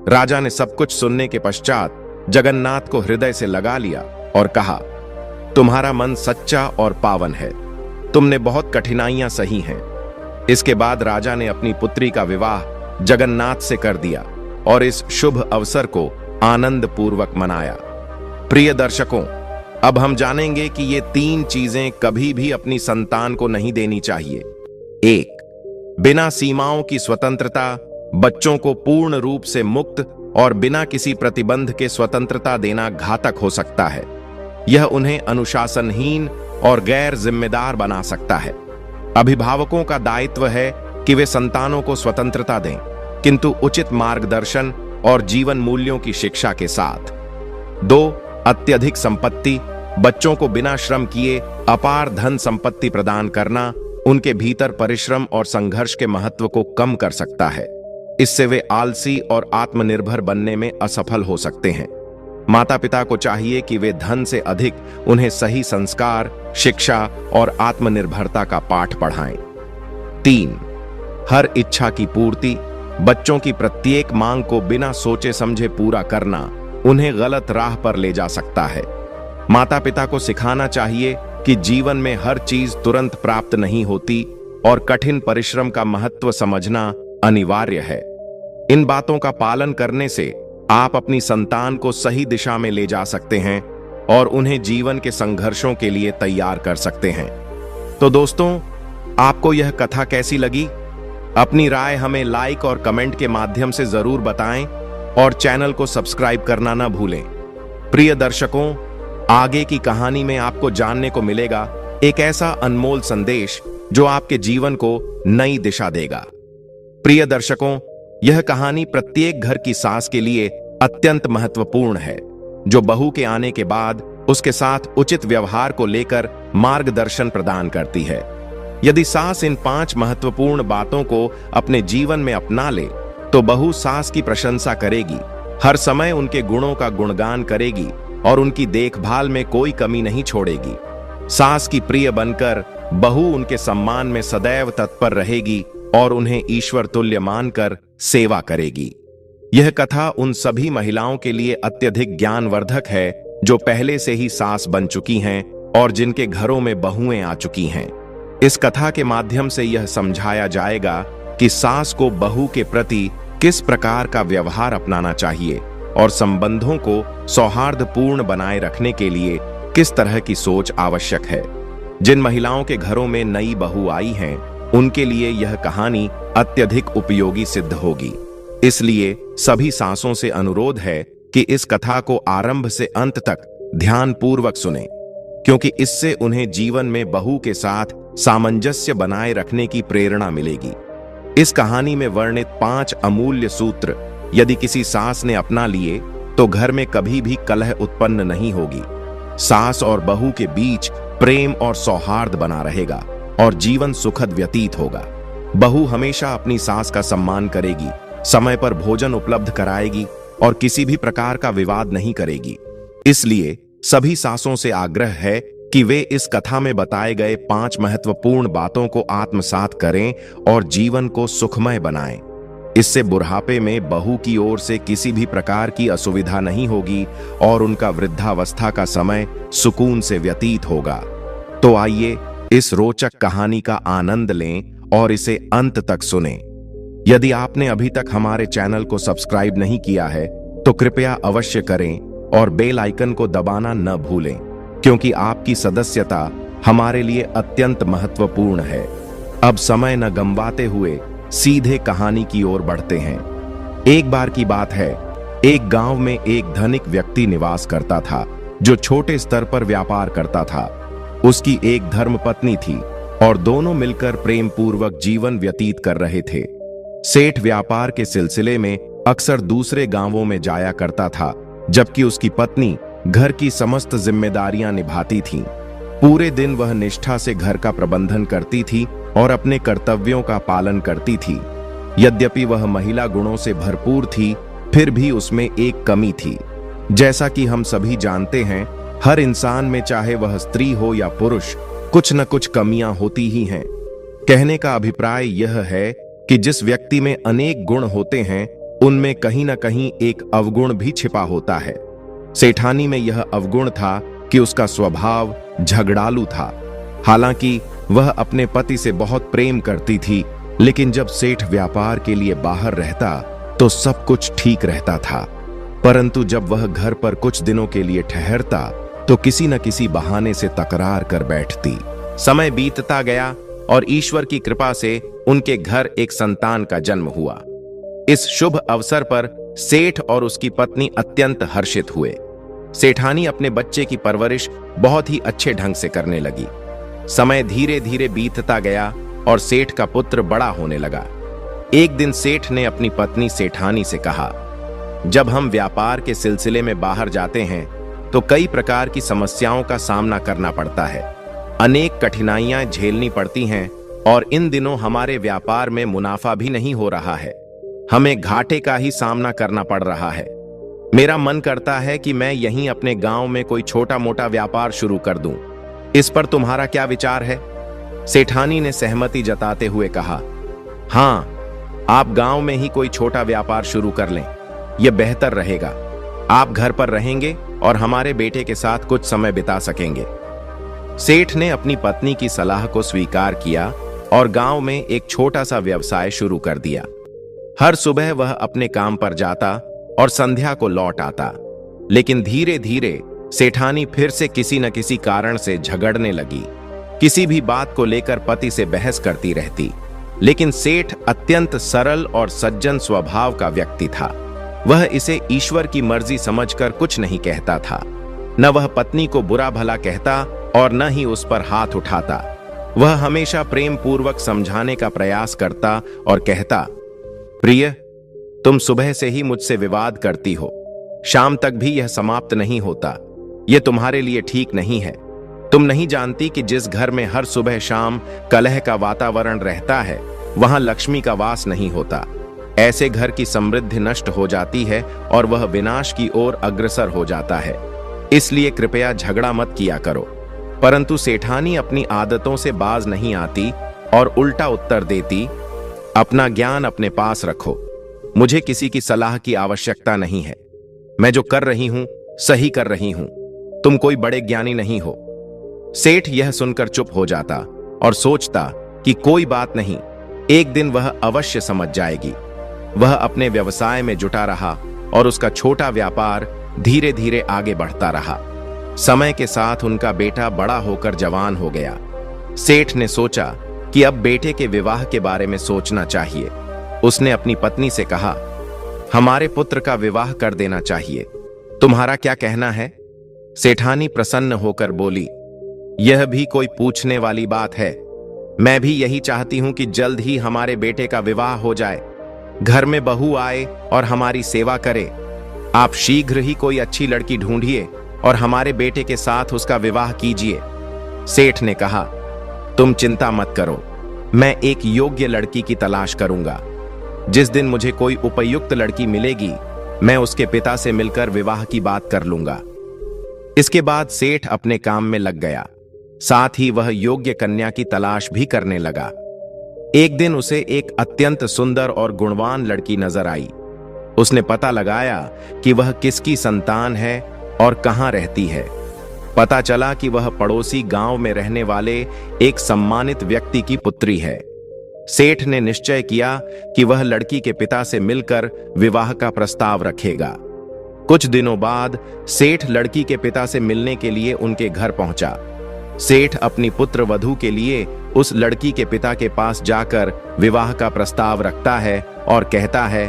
राजा ने सब कुछ सुनने के पश्चात जगन्नाथ को हृदय से लगा लिया और कहा, तुम्हारा मन सच्चा और पावन है, तुमने बहुत कठिनाइयां सही हैं। इसके बाद राजा ने अपनी पुत्री का विवाह जगन्नाथ से कर दिया और इस शुभ अवसर को आनंद पूर्वक मनाया। प्रिय दर्शकों, अब हम जानेंगे कि ये 3 चीजें कभी भी अपनी संतान को नहीं देनी चाहिए। 1. बिना सीमाओं की स्वतंत्रता। बच्चों को पूर्ण रूप से मुक्त और बिना किसी प्रतिबंध के स्वतंत्रता देना घातक हो सकता है। यह उन्हें अनुशासनहीन और गैर जिम्मेदार बना सकता है। अभिभावकों का दायित्व है कि वे संतानों को स्वतंत्रता दें, किंतु उचित मार्गदर्शन और जीवन मूल्यों की शिक्षा के साथ। 2. अत्यधिक संपत्ति। बच्चों को बिना श्रम किए अपार धन संपत्ति प्रदान करना उनके भीतर परिश्रम और संघर्ष के महत्व को कम कर सकता है। इससे वे आलसी और आत्मनिर्भर बनने में असफल हो सकते हैं। माता पिता को चाहिए कि वे धन से अधिक उन्हें सही संस्कार, शिक्षा और आत्मनिर्भरता का पाठ पढ़ाएं। 3. हर इच्छा की पूर्ति। बच्चों की प्रत्येक मांग को बिना सोचे समझे पूरा करना उन्हें गलत राह पर ले जा सकता है। माता पिता को सिखाना चाहिए कि जीवन में हर चीज तुरंत प्राप्त नहीं होती और कठिन परिश्रम का महत्व समझना अनिवार्य है। इन बातों का पालन करने से आप अपनी संतान को सही दिशा में ले जा सकते हैं और उन्हें जीवन के संघर्षों के लिए तैयार कर सकते हैं। तो दोस्तों, आपको यह कथा कैसी लगी? अपनी राय हमें लाइक और कमेंट के माध्यम से जरूर बताएं और चैनल को सब्सक्राइब करना ना भूलें। प्रिय दर्शकों, आगे की कहानी में आपको जानने को मिलेगा एक ऐसा अनमोल संदेश जो आपके जीवन को नई दिशा देगा। प्रिय दर्शकों, यह कहानी प्रत्येक घर की सास के लिए अत्यंत महत्वपूर्ण है, जो बहू के आने के बाद उसके साथ उचित व्यवहार को लेकर मार्गदर्शन प्रदान करती है। यदि सास इन 5 महत्वपूर्ण बातों को अपने जीवन में अपना ले तो बहू सास की प्रशंसा करेगी, हर समय उनके गुणों का गुणगान करेगी और उनकी देखभाल में कोई कमी नहीं छोड़ेगी। सास की प्रिय बनकर बहू उनके सम्मान में सदैव तत्पर रहेगी और उन्हें ईश्वर तुल्य मानकर सेवा करेगी। यह कथा उन सभी महिलाओं के लिए अत्यधिक ज्ञानवर्धक है जो पहले से ही सास बन चुकी हैं और जिनके घरों में बहुएं आ चुकी हैं। इस कथा के माध्यम से यह समझाया जाएगा कि सास को बहू के प्रति किस प्रकार का व्यवहार अपनाना चाहिए और संबंधों को सौहार्दपूर्ण बनाए रखने के लिए किस तरह की सोच आवश्यक है। जिन महिलाओं के घरों में नई बहू आई हैं, उनके लिए यह कहानी अत्यधिक उपयोगी सिद्ध होगी। इसलिए सभी सासों से अनुरोध है कि इस कथा को आरंभ से अंत तक ध्यानपूर्वक सुनें, क्योंकि इससे उन्हें जीवन में बहू के साथ सामंजस्य बनाए रखने की प्रेरणा मिलेगी। इस कहानी में वर्णित 5 अमूल्य सूत्र यदि किसी सास ने अपना लिए तो घर में कभी भी कलह उत्पन्न नहीं होगी। सास और बहू के बीच प्रेम और सौहार्द बना रहेगा और जीवन सुखद व्यतीत होगा। बहू हमेशा अपनी सास का सम्मान करेगी, समय पर भोजन उपलब्ध कराएगी और किसी भी प्रकार का विवाद नहीं करेगी। इसलिए सभी सासों से आग्रह है कि वे इस कथा में बताए गए 5 महत्वपूर्ण बातों को आत्मसात करें और जीवन को सुखमय बनाएं। इससे बुढ़ापे में बहू की ओर से किसी भी प्रकार की असुविधा नहीं होगी और उनका वृद्धावस्था का समय सुकून से व्यतीत होगा। तो आइए इस रोचक कहानी का आनंद लें और इसे अंत तक सुनें। यदि आपने अभी तक हमारे चैनल को सब्सक्राइब नहीं किया है तो कृपया अवश्य करें और बेल आइकन को दबाना न भूलें, क्योंकि आपकी सदस्यता हमारे लिए अत्यंत महत्वपूर्ण है। अब समय न गंवाते हुए सीधे कहानी की ओर बढ़ते हैं। एक बार की बात है, एक गांव में एक धनिक व्यक्ति निवास करता था जो छोटे स्तर पर व्यापार करता था। उसकी एक धर्मपत्नी थी और दोनों मिलकर प्रेम पूर्वक जीवन व्यतीत कर रहे थे। सेठ व्यापार के सिलसिले में अक्सर दूसरे गांवों में जाया करता था, जबकि उसकी पत्नी घर की समस्त जिम्मेदारियां निभाती थीं। पूरे दिन वह निष्ठा से घर का प्रबंधन करती थी और अपने कर्तव्यों का पालन करती थी। यद्यपि वह महिला गुणों से भरपूर थी, फिर भी उसमें एक कमी थी। जैसा कि हम सभी जानते हैं, हर इंसान में, चाहे वह स्त्री हो या पुरुष, कुछ न कुछ कमियां होती ही हैं। कहने का अभिप्राय यह है कि जिस व्यक्ति में अनेक गुण होते हैं उनमें कहीं ना कहीं एक अवगुण भी छिपा होता है। सेठानी में यह अवगुण था कि उसका स्वभाव झगड़ालू था। हालांकि वह अपने पति से बहुत प्रेम करती थी, लेकिन जब सेठ व्यापार के लिए बाहर रहता तो सब कुछ ठीक रहता था। परंतु जब वह घर पर कुछ दिनों के लिए ठहरता तो किसी न किसी बहाने से तकरार कर बैठती। समय बीतता गया और ईश्वर की कृपा से उनके घर एक संतान का जन्म हुआ। इस शुभ अवसर पर सेठ और उसकी पत्नी अत्यंत हर्षित हुए। सेठानी अपने बच्चे की परवरिश बहुत ही अच्छे ढंग से करने लगी। समय धीरे धीरे बीतता गया और सेठ का पुत्र बड़ा होने लगा। एक दिन सेठ ने अपनी पत्नी सेठानी से कहा, जब हम व्यापार के सिलसिले में बाहर जाते हैं तो कई प्रकार की समस्याओं का सामना करना पड़ता है। अनेक कठिनाइयां झेलनी पड़ती हैं और इन दिनों हमारे व्यापार में मुनाफा भी नहीं हो रहा है। हमें घाटे का ही सामना करना पड़ रहा है। मेरा मन करता है कि मैं यहीं अपने गांव में कोई छोटा मोटा व्यापार शुरू कर दूं। इस पर तुम्हारा क्या विचार है? सेठानी ने सहमति जताते हुए कहा, हाँ, आप गांव में ही कोई छोटा व्यापार शुरू कर लें, यह बेहतर रहेगा। आप घर पर रहेंगे और हमारे बेटे के साथ कुछ समय बिता सकेंगे। सेठ ने अपनी पत्नी की सलाह को स्वीकार किया और गांव में एक छोटा सा व्यवसाय शुरू कर दिया। हर सुबह वह अपने काम पर जाता और संध्या को लौट आता। लेकिन धीरे धीरे सेठानी फिर से किसी न किसी कारण से झगड़ने लगी। किसी भी बात को लेकर पति से बहस करती रहती। लेकिन सेठ अत्यंत सरल और सज्जन स्वभाव का व्यक्ति था। वह इसे ईश्वर की मर्जी समझकर कुछ नहीं कहता था। न वह पत्नी को बुरा भला कहता और न ही उस पर हाथ उठाता। वह हमेशा प्रेम पूर्वक समझाने का प्रयास करता और कहता, प्रिय, तुम सुबह से ही मुझसे विवाद करती हो, शाम तक भी यह समाप्त नहीं होता। यह तुम्हारे लिए ठीक नहीं है। तुम नहीं जानती कि जिस घर में हर सुबह शाम कलह का वातावरण रहता है वहां लक्ष्मी का वास नहीं होता। ऐसे घर की समृद्धि नष्ट हो जाती है और वह विनाश की ओर अग्रसर हो जाता है। इसलिए कृपया झगड़ा मत किया करो। परंतु सेठानी अपनी आदतों से बाज नहीं आती और उल्टा उत्तर देती, अपना ज्ञान अपने पास रखो। मुझे किसी की सलाह की आवश्यकता नहीं है। मैं जो कर रही हूं सही कर रही हूं। तुम कोई बड़े ज्ञानी नहीं हो। सेठ यह सुनकर चुप हो जाता और सोचता कि कोई बात नहीं, एक दिन वह अवश्य समझ जाएगी। वह अपने व्यवसाय में जुटा रहा और उसका छोटा व्यापार धीरे धीरे आगे बढ़ता रहा। समय के साथ उनका बेटा बड़ा होकर जवान हो गया। सेठ ने सोचा कि अब बेटे के विवाह के बारे में सोचना चाहिए। उसने अपनी पत्नी से कहा, हमारे पुत्र का विवाह कर देना चाहिए। तुम्हारा क्या कहना है? सेठानी प्रसन्न होकर बोली, यह भी कोई पूछने वाली बात है। मैं भी यही चाहती हूं कि जल्द ही हमारे बेटे का विवाह हो जाए, घर में बहू आए और हमारी सेवा करे। आप शीघ्र ही कोई अच्छी लड़की ढूंढिए और हमारे बेटे के साथ उसका विवाह कीजिए। सेठ ने कहा, तुम चिंता मत करो, मैं एक योग्य लड़की की तलाश करूंगा। जिस दिन मुझे कोई उपयुक्त लड़की मिलेगी मैं उसके पिता से मिलकर विवाह की बात कर लूंगा। इसके बाद सेठ अपने काम में लग गया। साथ ही वह योग्य कन्या की तलाश भी करने लगा। एक दिन उसे एक अत्यंत सुंदर और गुणवान लड़की नजर आई। उसने पता लगाया कि वह किसकी संतान है और कहां रहती है। पता चला कि वह पड़ोसी गांव में रहने वाले एक सम्मानित व्यक्ति की पुत्री है। सेठ ने निश्चय किया कि वह लड़की के पिता से मिलकर विवाह का प्रस्ताव रखेगा। कुछ दिनों बाद सेठ लड़की के पिता से मिलने के लिए उनके घर पहुंचा। सेठ अपनी पुत्र वधू के लिए उस लड़की के पिता के पास जाकर विवाह का प्रस्ताव रखता है और कहता है,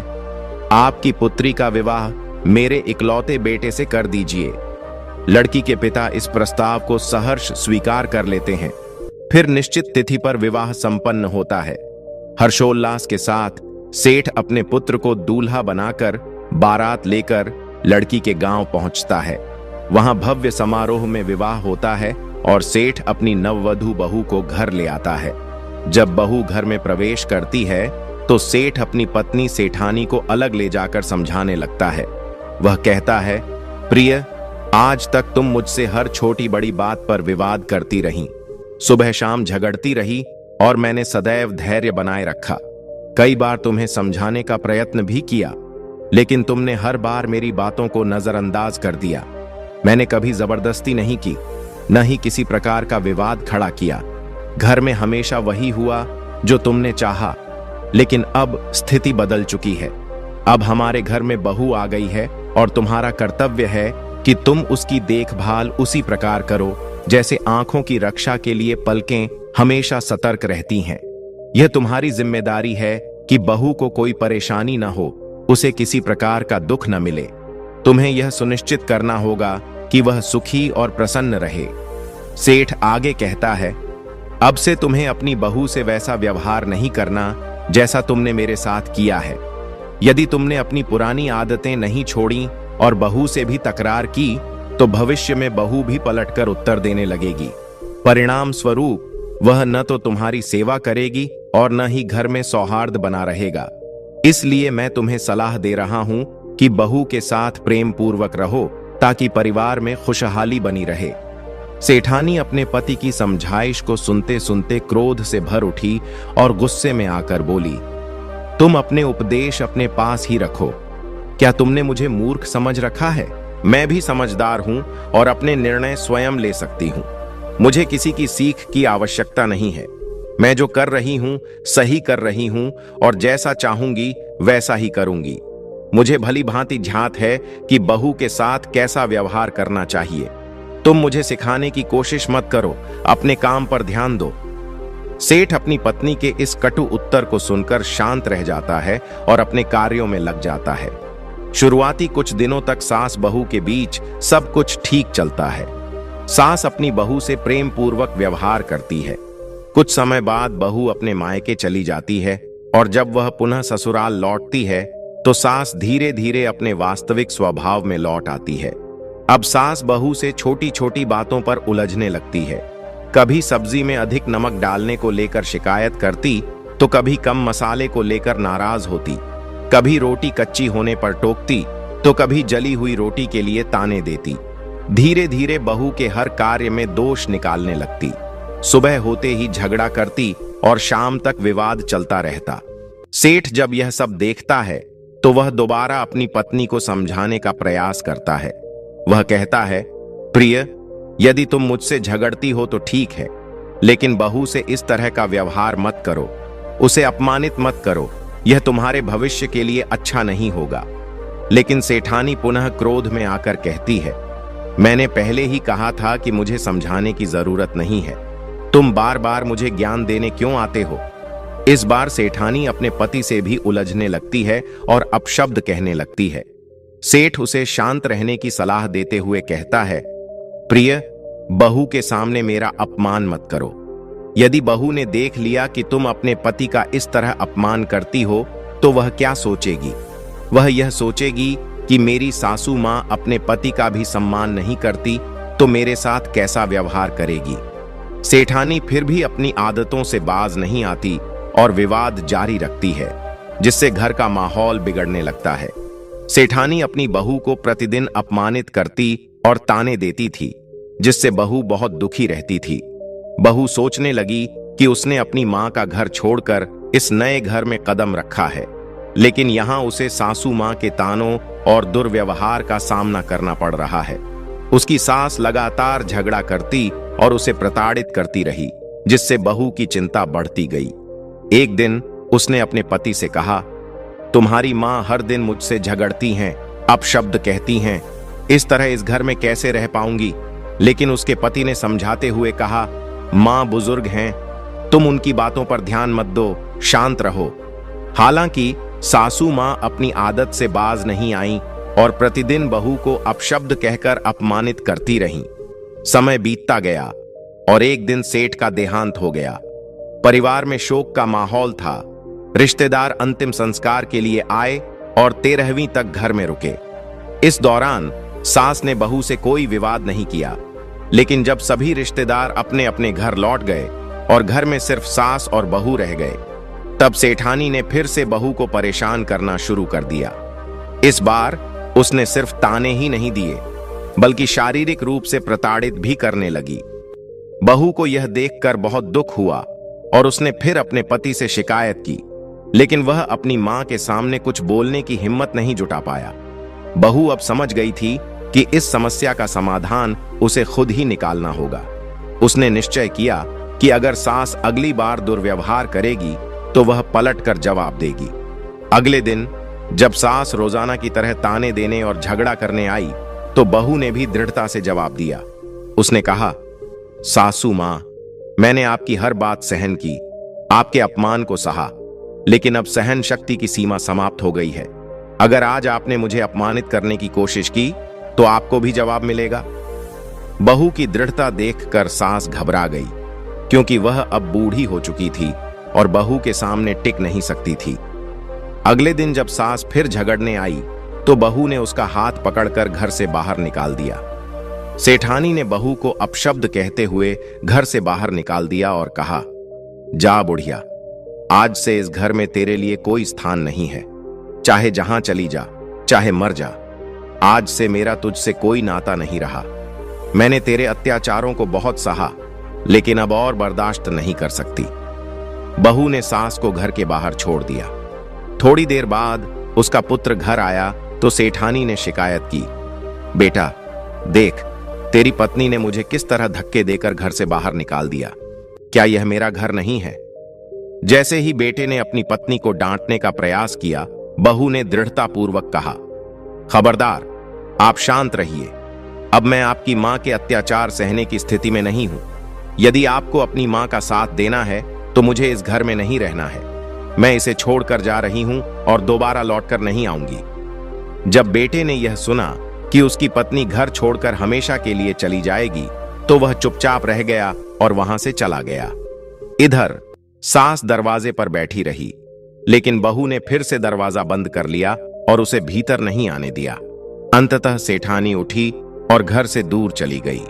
आपकी पुत्री का विवाह मेरे इकलौते बेटे से कर दीजिए। लड़की के पिता इस प्रस्ताव को सहर्ष स्वीकार कर लेते हैं। फिर निश्चित तिथि पर विवाह संपन्न होता है। हर्षोल्लास के साथ सेठ अपने पुत्र को दूल्हा बनाकर बारात लेकर लड़की के गांव पहुंचता है। वहां भव्य समारोह में विवाह होता है और सेठ अपनी नववधू बहू को घर ले आता है। जब बहू घर में प्रवेश करती है तो सेठ अपनी पत्नी सेठानी को अलग ले जाकर समझाने लगता है। वह कहता है, प्रिय, आज तक तुम मुझसे हर छोटी बड़ी बात पर विवाद करती रही, सुबह शाम झगड़ती रही और मैंने सदैव धैर्य बनाए रखा। कई बार तुम्हें समझाने का प्रयत्न भी किया, लेकिन तुमने हर बार मेरी बातों को नजरअंदाज कर दिया। मैंने कभी जबरदस्ती नहीं की, न ही किसी प्रकार का विवाद खड़ा किया। घर में हमेशा वही हुआ जो तुमने चाहा, लेकिन अब स्थिति बदल चुकी है। अब हमारे घर में बहू आ गई है और तुम्हारा कर्तव्य है कि तुम उसकी देखभाल उसी प्रकार करो जैसे आंखों की रक्षा के लिए पलकें हमेशा सतर्क रहती हैं। यह तुम्हारी जिम्मेदारी है कि बहू को कोई परेशानी न हो, उसे किसी प्रकार का दुख न मिले। तुम्हें यह सुनिश्चित करना होगा कि वह सुखी और प्रसन्न रहे। सेठ आगे कहता है, अब से तुम्हें अपनी बहू से वैसा व्यवहार नहीं करना जैसा तुमने मेरे साथ किया है। यदि तुमने अपनी पुरानी आदतें नहीं छोड़ी और बहू से भी तकरार की, तो भविष्य में बहू भी पलटकर उत्तर देने लगेगी। परिणाम स्वरूप वह न तो तुम्हारी सेवा करेगी और न ही घर में सौहार्द बना रहेगा। इसलिए मैं तुम्हें सलाह दे रहा हूं कि बहू के साथ प्रेम पूर्वक रहो ताकि परिवार में खुशहाली बनी रहे। सेठानी अपने पति की समझाइश को सुनते सुनते क्रोध से भर उठी और गुस्से में आकर बोली, तुम अपने उपदेश अपने पास ही रखो। क्या तुमने मुझे मूर्ख समझ रखा है? मैं भी समझदार हूं और अपने निर्णय स्वयं ले सकती हूं। मुझे किसी की सीख की आवश्यकता नहीं है। मैं जो कर रही हूं सही कर रही हूं और जैसा चाहूंगी वैसा ही करूंगी। मुझे भली भांति झांत है कि बहू के साथ कैसा व्यवहार करना चाहिए। तुम मुझे सिखाने की कोशिश मत करो, अपने काम पर ध्यान दो। सेठ अपनी पत्नी के इस कटु उत्तर को सुनकर शांत रह जाता है और अपने कार्यों में लग जाता है। शुरुआती कुछ दिनों तक सास बहू के बीच सब कुछ ठीक चलता है। सास अपनी बहू से प्रेम पूर्वक व्यवहार करती है। कुछ समय बाद बहू अपने मायके चली जाती है और जब वह पुनः ससुराल लौटती है तो सास धीरे धीरे अपने वास्तविक स्वभाव में लौट आती है। अब सास बहू से छोटी छोटी बातों पर उलझने लगती है। कभी सब्जी में अधिक नमक डालने को लेकर शिकायत करती, तो कभी कम मसाले को लेकर नाराज होती। कभी रोटी कच्ची होने पर टोकती, तो कभी जली हुई रोटी के लिए ताने देती। धीरे धीरे बहू के हर कार्य में दोष निकालने लगती। सुबह होते ही झगड़ा करती और शाम तक विवाद चलता रहता। सेठ जब यह सब देखता है तो वह दोबारा अपनी पत्नी को समझाने का प्रयास करता है। वह कहता है, प्रिय, यदि तुम मुझसे झगड़ती हो तो ठीक है, लेकिन बहू से इस तरह का व्यवहार मत करो, उसे अपमानित मत करो। यह तुम्हारे भविष्य के लिए अच्छा नहीं होगा। लेकिन सेठानी पुनः क्रोध में आकर कहती है, मैंने पहले ही कहा था कि मुझे समझाने की जरूरत नहीं है। तुम बार बार मुझे ज्ञान देने क्यों आते हो? इस बार सेठानी अपने पति से भी उलझने लगती है और अपशब्द कहने लगती है। सेठ उसे शांत रहने की सलाह देते हुए कहता है, प्रिय, बहू के सामने मेरा अपमान मत करो। यदि बहू ने देख लिया कि तुम अपने पति का इस तरह अपमान करती हो तो वह क्या सोचेगी? वह यह सोचेगी कि मेरी सासू मां अपने पति का भी सम्मान नहीं करती तो मेरे साथ कैसा व्यवहार करेगी। सेठानी फिर भी अपनी आदतों से बाज नहीं आती और विवाद जारी रखती है, जिससे घर का माहौल बिगड़ने लगता है। सेठानी अपनी बहू को प्रतिदिन अपमानित करती और ताने देती थी, जिससे बहू बहुत दुखी रहती थी। बहू सोचने लगी कि उसने अपनी मां का घर छोड़कर इस नए घर में कदम रखा है, लेकिन यहां उसे सासू मां के तानों और दुर्व्यवहार का सामना करना पड़ रहा है। उसकी सास लगातार झगड़ा करती और उसे प्रताड़ित करती रही, जिससे बहू की चिंता बढ़ती गई। एक दिन उसने अपने पति से कहा, तुम्हारी मां हर दिन मुझसे झगड़ती हैं, अपशब्द कहती हैं, इस तरह इस घर में कैसे रह पाऊंगी? लेकिन उसके पति ने समझाते हुए कहा, मां बुजुर्ग हैं, तुम उनकी बातों पर ध्यान मत दो, शांत रहो। हालांकि सासू मां अपनी आदत से बाज नहीं आई और प्रतिदिन बहू को अपशब्द कहकर अपमानित करती रहीं। समय बीतता गया और एक दिन सेठ का देहांत हो गया। परिवार में शोक का माहौल था। रिश्तेदार अंतिम संस्कार के लिए आए और 13वीं तक घर में रुके। इस दौरान सास ने बहू से कोई विवाद नहीं किया, लेकिन जब सभी रिश्तेदार अपने अपने घर लौट गए और घर में सिर्फ सास और बहू रह गए, तब सेठानी ने फिर से बहू को परेशान करना शुरू कर दिया। इस बार उसने सिर्फ ताने ही नहीं दिए, बल्कि शारीरिक रूप से प्रताड़ित भी करने लगी। बहू को यह देखकर बहुत दुख हुआ और उसने फिर अपने पति से शिकायत की। लेकिन वह अपनी मां के सामने कुछ बोलने की हिम्मत नहीं जुटा पाया। बहू अब समझ गई थी कि इस समस्या का समाधान उसे खुद ही निकालना होगा। उसने निश्चय किया कि अगर सास अगली बार दुर्व्यवहार करेगी तो वह पलटकर जवाब देगी। अगले दिन जब सास रोजाना की तरह ताने देने और झगड़ा करने आई तो बहू ने भी दृढ़ता से जवाब दिया। उसने कहा, सासू मां, मैंने आपकी हर बात सहन की, आपके अपमान को सहा, लेकिन अब सहन शक्ति की सीमा समाप्त हो गई है। अगर आज आपने मुझे अपमानित करने की कोशिश की तो आपको भी जवाब मिलेगा। बहू की दृढ़ता देखकर सास घबरा गई, क्योंकि वह अब बूढ़ी हो चुकी थी और बहू के सामने टिक नहीं सकती थी। अगले दिन जब सास फिर झगड़ने आई तो बहू ने उसका हाथ पकड़कर घर से बाहर निकाल दिया। सेठानी ने बहू को अपशब्द कहते हुए घर से बाहर निकाल दिया और कहा, जा बुढ़िया, आज से इस घर में तेरे लिए कोई स्थान नहीं है। चाहे जहां चली जा, चाहे मर जा, आज से मेरा तुझसे कोई नाता नहीं रहा। मैंने तेरे अत्याचारों को बहुत सहा, लेकिन अब और बर्दाश्त नहीं कर सकती। बहू ने सास को घर के बाहर छोड़ दिया। थोड़ी देर बाद उसका पुत्र घर आया तो सेठानी ने शिकायत की, बेटा देख, तेरी पत्नी ने मुझे किस तरह धक्के देकर घर से बाहर निकाल दिया। क्या यह मेरा घर नहीं है? जैसे ही बेटे ने अपनी पत्नी को डांटने का प्रयास किया, बहू ने दृढ़तापूर्वक कहा, खबरदार, आप शांत रहिए। अब मैं आपकी मां के अत्याचार सहने की स्थिति में नहीं हूं। यदि आपको अपनी मां का साथ देना है तो मुझे इस घर में नहीं रहना है। मैं इसे छोड़कर जा रही हूं और दोबारा लौटकर नहीं आऊंगी। जब बेटे ने यह सुना कि उसकी पत्नी घर छोड़कर हमेशा के लिए चली जाएगी तो वह चुपचाप रह गया और वहां से चला गया। इधर सास दरवाजे पर बैठी रही, लेकिन बहू ने फिर से दरवाजा बंद कर लिया और उसे भीतर नहीं आने दिया। अंततः सेठानी उठी और घर से दूर चली गई।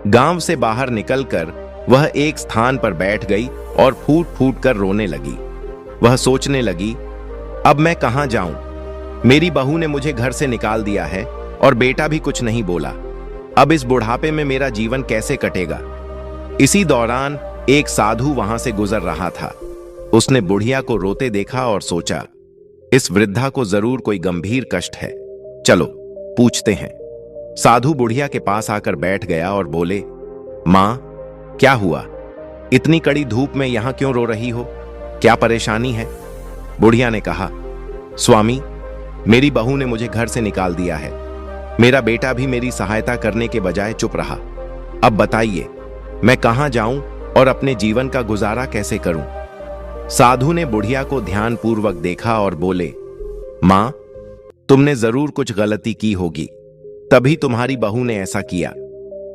गांव से बाहर निकलकर वह एक स्थान पर बैठ गई और फूट फूट कर रोने लगी। वह सोचने लगी, अब मैं कहां जाऊं? मेरी बहू ने मुझे घर से निकाल दिया है और बेटा भी कुछ नहीं बोला। अब इस बुढ़ापे में मेरा जीवन कैसे कटेगा? इसी दौरान एक साधु वहां से गुजर रहा था। उसने बुढ़िया को रोते देखा और सोचा, इस वृद्धा को जरूर कोई गंभीर कष्ट है, चलो पूछते हैं। साधु बुढ़िया के पास आकर बैठ गया और बोले, मां, क्या हुआ? इतनी कड़ी धूप में यहां क्यों रो रही हो? क्या परेशानी है? बुढ़िया ने कहा, स्वामी, मेरी बहू ने मुझे घर से निकाल दिया है। मेरा बेटा भी मेरी सहायता करने के बजाय चुप रहा। अब बताइए, मैं कहां जाऊं और अपने जीवन का गुजारा कैसे करूं? साधु ने बुढ़िया को ध्यानपूर्वक देखा और बोले, मां, तुमने जरूर कुछ गलती की होगी, तभी तुम्हारी बहू ने ऐसा किया।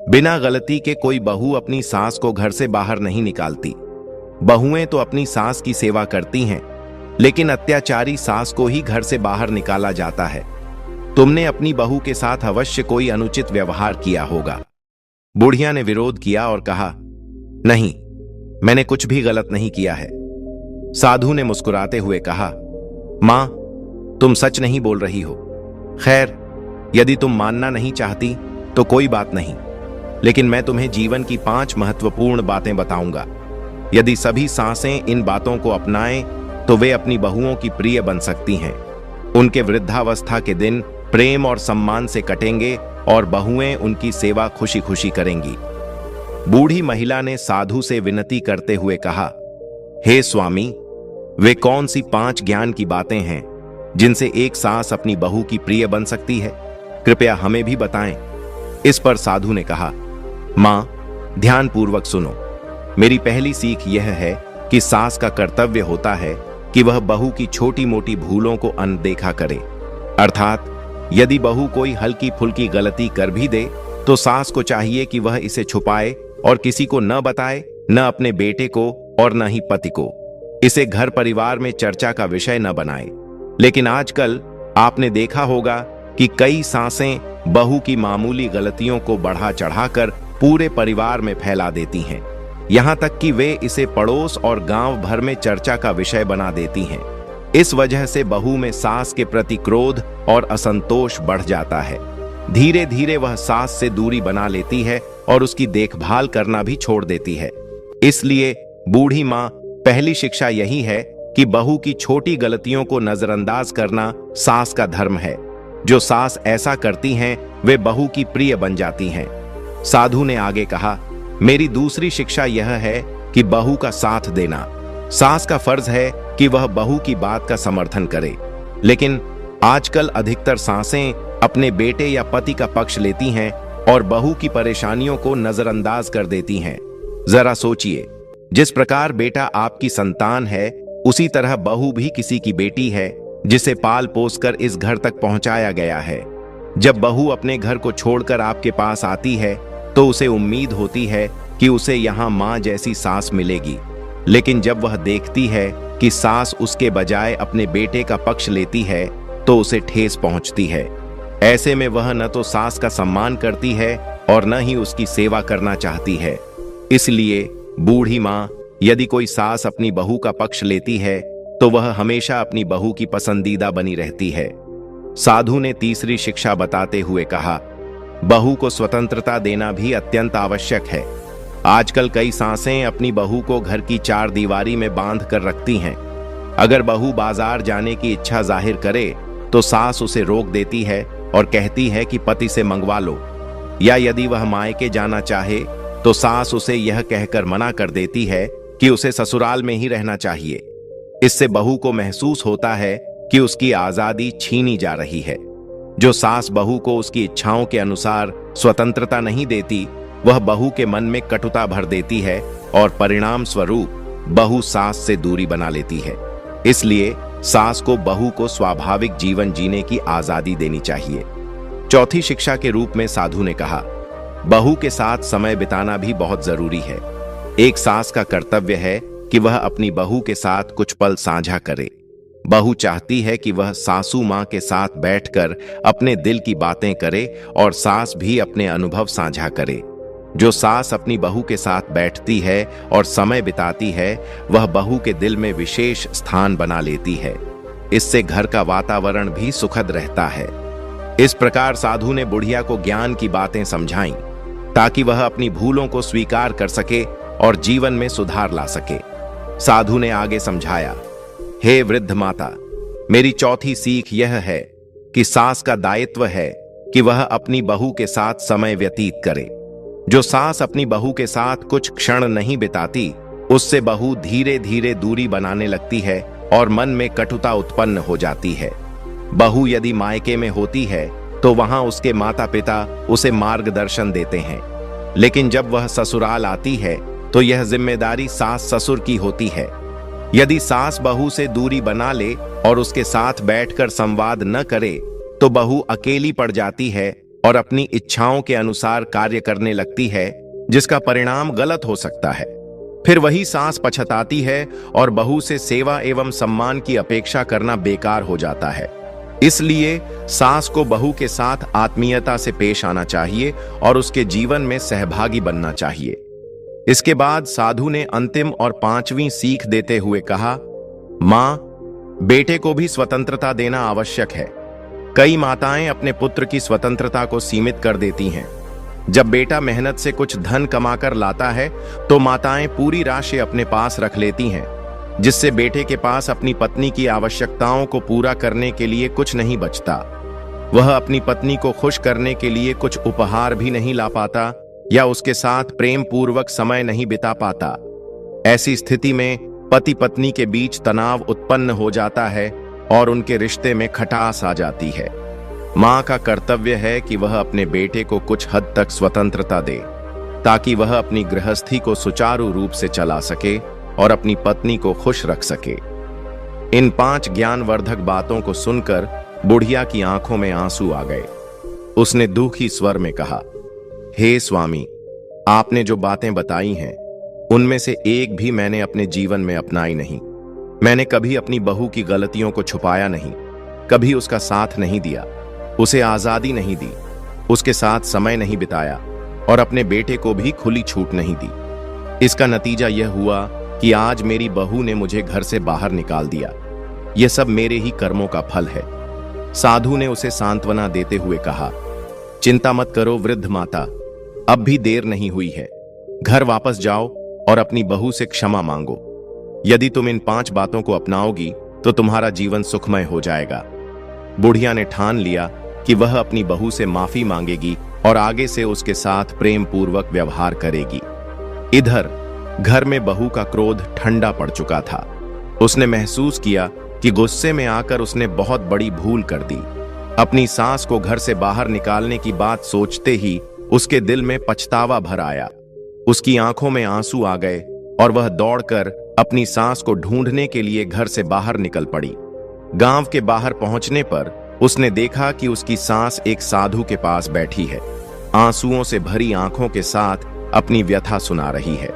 बिना गलती के कोई बहू अपनी सास को घर से बाहर नहीं निकालती। बहुएं तो अपनी सास की सेवा करती हैं, लेकिन अत्याचारी सास को ही घर से बाहर निकाला जाता है। तुमने अपनी बहू के साथ अवश्य कोई अनुचित व्यवहार किया होगा। बुढ़िया ने विरोध किया और कहा, नहीं, मैंने कुछ भी गलत नहीं किया है। साधु ने मुस्कुराते हुए कहा, मां, तुम सच नहीं बोल रही हो। खैर, यदि तुम मानना नहीं चाहती तो कोई बात नहीं, लेकिन मैं तुम्हें जीवन की 5 महत्वपूर्ण बातें बताऊंगा। यदि सभी सासें इन बातों को अपनाएं तो वे अपनी बहुओं की प्रिय बन सकती हैं। उनके वृद्धावस्था के दिन प्रेम और सम्मान से कटेंगे और बहुएं उनकी सेवा खुशी खुशी करेंगी। बूढ़ी महिला ने साधु से विनती करते हुए कहा, हे स्वामी, वे कौन सी 5 ज्ञान की बातें हैं जिनसे एक सास अपनी बहू की प्रिय बन सकती है? कृपया हमें भी बताएं। इस पर साधु ने कहा, मां, ध्यानपूर्वक सुनो। मेरी पहली सीख यह है कि सास का कर्तव्य होता है कि वह बहू की छोटी मोटी भूलों को अनदेखा करे। अर्थात यदि बहू कोई हल्की फुल्की गलती कर भी दे तो सास को चाहिए कि वह इसे छुपाए और किसी को न बताए, न अपने बेटे को और न ही पति को। इसे घर परिवार में चर्चा का विषय न बनाए। लेकिन आजकल आपने देखा होगा कि कई सासें बहू की मामूली गलतियों को बढ़ा चढ़ाकर पूरे परिवार में फैला देती हैं। यहां तक कि वे इसे पड़ोस और गांव भर में चर्चा का विषय बना देती हैं। इस वजह से बहू में सास के प्रति क्रोध और असंतोष बढ़ जाता है। धीरे धीरे वह सास से दूरी बना लेती है और उसकी देखभाल करना भी छोड़ देती है। इसलिए बूढ़ी मां, पहली शिक्षा यही है कि बहू की छोटी गलतियों को नजरअंदाज करना सास का धर्म है। जो सास ऐसा करती हैं वे बहू की प्रिय बन जाती हैं। साधु ने आगे कहा, मेरी दूसरी शिक्षा यह है कि बहू का साथ देना। सास का फर्ज है कि वह बहू की बात का समर्थन करे, लेकिन आजकल अधिकतर सासें अपने बेटे या पति का पक्ष लेती हैं और बहू की परेशानियों को नजरअंदाज कर देती हैं। जरा सोचिए, जिस प्रकार बेटा आपकी संतान है, उसी तरह बहू भी किसी की बेटी है जिसे पाल पोस कर इस घर तक पहुंचाया गया है। जब बहू अपने घर को छोड़कर आपके पास आती है तो उसे उम्मीद होती है कि उसे यहाँ माँ जैसी सास मिलेगी, लेकिन जब वह देखती है कि सास उसके बजाय अपने बेटे का पक्ष लेती है तो उसे ठेस पहुंचती है। ऐसे में वह न तो सास का सम्मान करती है और न ही उसकी सेवा करना चाहती है। इसलिए बूढ़ी माँ, यदि कोई सास अपनी बहू का पक्ष लेती है तो वह हमेशा अपनी बहू की पसंदीदा बनी रहती है। साधु ने तीसरी शिक्षा बताते हुए कहा, बहू को स्वतंत्रता देना भी अत्यंत आवश्यक है। आजकल कई सासें अपनी बहू को घर की चार दीवारी में बांध कर रखती हैं। अगर बहू बाजार जाने की इच्छा जाहिर करे तो सास उसे रोक देती है और कहती है कि पति से मंगवा लो, या यदि वह मायके जाना चाहे तो सास उसे यह कहकर मना कर देती है कि उसे ससुराल में ही रहना चाहिए। इससे बहू को महसूस होता है कि उसकी आजादी छीनी जा रही है। जो सास बहू को उसकी इच्छाओं के अनुसार स्वतंत्रता नहीं देती, वह बहू के मन में कटुता भर देती है और परिणाम स्वरूप बहू सास से दूरी बना लेती है। इसलिए सास को बहू को स्वाभाविक जीवन जीने की आजादी देनी चाहिए। चौथी शिक्षा के रूप में साधु ने कहा, बहू के साथ समय बिताना भी बहुत जरूरी है। एक सास का कर्तव्य है कि वह अपनी बहू के साथ कुछ पल साझा करे। बहू चाहती है कि वह सासू माँ के साथ बैठकर अपने दिल की बातें करे और सास भी अपने अनुभव साझा करे। जो सास अपनी बहू के साथ बैठती है और समय बिताती है, वह बहू के दिल में विशेष स्थान बना लेती है। इससे घर का वातावरण भी सुखद रहता है। इस प्रकार साधु ने बुढ़िया को ज्ञान की बातें समझाईं ताकि वह अपनी भूलों को स्वीकार कर सके और जीवन में सुधार ला सके। साधु ने आगे समझाया, हे वृद्ध माता, मेरी चौथी सीख यह है कि सास का दायित्व है कि वह अपनी बहू के साथ समय व्यतीत करे। जो सास अपनी बहू के साथ कुछ क्षण नहीं बिताती, उससे बहू धीरे धीरे दूरी बनाने लगती है और मन में कटुता उत्पन्न हो जाती है। बहू यदि मायके में होती है तो वहां उसके माता पिता उसे मार्गदर्शन देते हैं, लेकिन जब वह ससुराल आती है तो यह जिम्मेदारी सास ससुर की होती है। यदि सास बहू से दूरी बना ले और उसके साथ बैठकर संवाद न करे तो बहू अकेली पड़ जाती है और अपनी इच्छाओं के अनुसार कार्य करने लगती है, जिसका परिणाम गलत हो सकता है। फिर वही सास पछताती है और बहू से सेवा एवं सम्मान की अपेक्षा करना बेकार हो जाता है। इसलिए सास को बहू के साथ आत्मीयता से पेश आना चाहिए और उसके जीवन में सहभागी बनना चाहिए। इसके बाद साधु ने अंतिम और पांचवी सीख देते हुए कहा, मां, बेटे को भी स्वतंत्रता देना आवश्यक है। कई माताएं अपने पुत्र की स्वतंत्रता को सीमित कर देती हैं। जब बेटा मेहनत से कुछ धन कमाकर लाता है तो माताएं पूरी राशि अपने पास रख लेती हैं, जिससे बेटे के पास अपनी पत्नी की आवश्यकताओं को पूरा करने के लिए कुछ नहीं बचता। वह अपनी पत्नी को खुश करने के लिए कुछ उपहार भी नहीं ला पाता या उसके साथ प्रेम पूर्वक समय नहीं बिता पाता। ऐसी स्थिति में पति पत्नी के बीच तनाव उत्पन्न हो जाता है और उनके रिश्ते में खटास आ जाती है। मां का कर्तव्य है कि वह अपने बेटे को कुछ हद तक स्वतंत्रता दे ताकि वह अपनी गृहस्थी को सुचारू रूप से चला सके और अपनी पत्नी को खुश रख सके। इन 5 ज्ञानवर्धक बातों को सुनकर बुढ़िया की आंखों में आंसू आ गए। उसने दुखी स्वर में कहा, हे स्वामी, आपने जो बातें बताई हैं उनमें से एक भी मैंने अपने जीवन में अपनाई नहीं। मैंने कभी अपनी बहू की गलतियों को छुपाया नहीं, कभी उसका साथ नहीं दिया, उसे आजादी नहीं दी, उसके साथ समय नहीं बिताया और अपने बेटे को भी खुली छूट नहीं दी। इसका नतीजा यह हुआ कि आज मेरी बहू ने मुझे घर से बाहर निकाल दिया। यह सब मेरे ही कर्मों का फल है। साधु ने उसे सांत्वना देते हुए कहा, चिंता मत करो वृद्ध माता, अब भी देर नहीं हुई है। घर वापस जाओ और अपनी बहू से क्षमा मांगो। यदि तुम इन 5 बातों को अपनाओगी तो तुम्हारा जीवन सुखमय हो जाएगा। बुढ़िया ने ठान लिया कि वह अपनी बहू से माफी मांगेगी और आगे से उसके साथ प्रेम पूर्वक व्यवहार करेगी। इधर घर में बहू का क्रोध ठंडा पड़ चुका था। उसने महसूस किया कि गुस्से में आकर उसने बहुत बड़ी भूल कर दी। अपनी सास को घर से बाहर निकालने की बात सोचते ही उसके दिल में पछतावा भर आया। उसकी आंखों में आंसू आ गए और वह दौड़कर अपनी सास को ढूंढने के लिए घर से बाहर निकल पड़ी। गांव के बाहर पहुंचने पर उसने देखा कि उसकी सास एक साधु के पास बैठी है, आंसुओं से भरी आंखों के साथ अपनी व्यथा सुना रही है।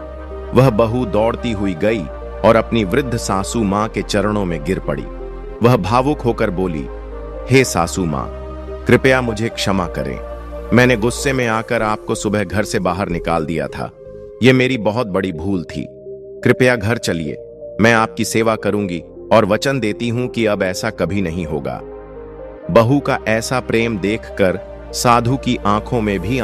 वह बहू दौड़ती हुई गई और अपनी वृद्ध सासू मां के चरणों में गिर पड़ी। वह भावुक होकर बोली, हे सासू मां, कृपया मुझे क्षमा करें। मैंने गुस्से में आकर आपको सुबह घर से बाहर निकाल दिया था। यह मेरी बहुत बड़ी भूल थी। कृपया घर चलिए, मैं आपकी सेवा करूंगी और वचन देती हूं कि अब ऐसा कभी नहीं होगा। बहू का ऐसा प्रेम देखकर साधु की आंखों में भी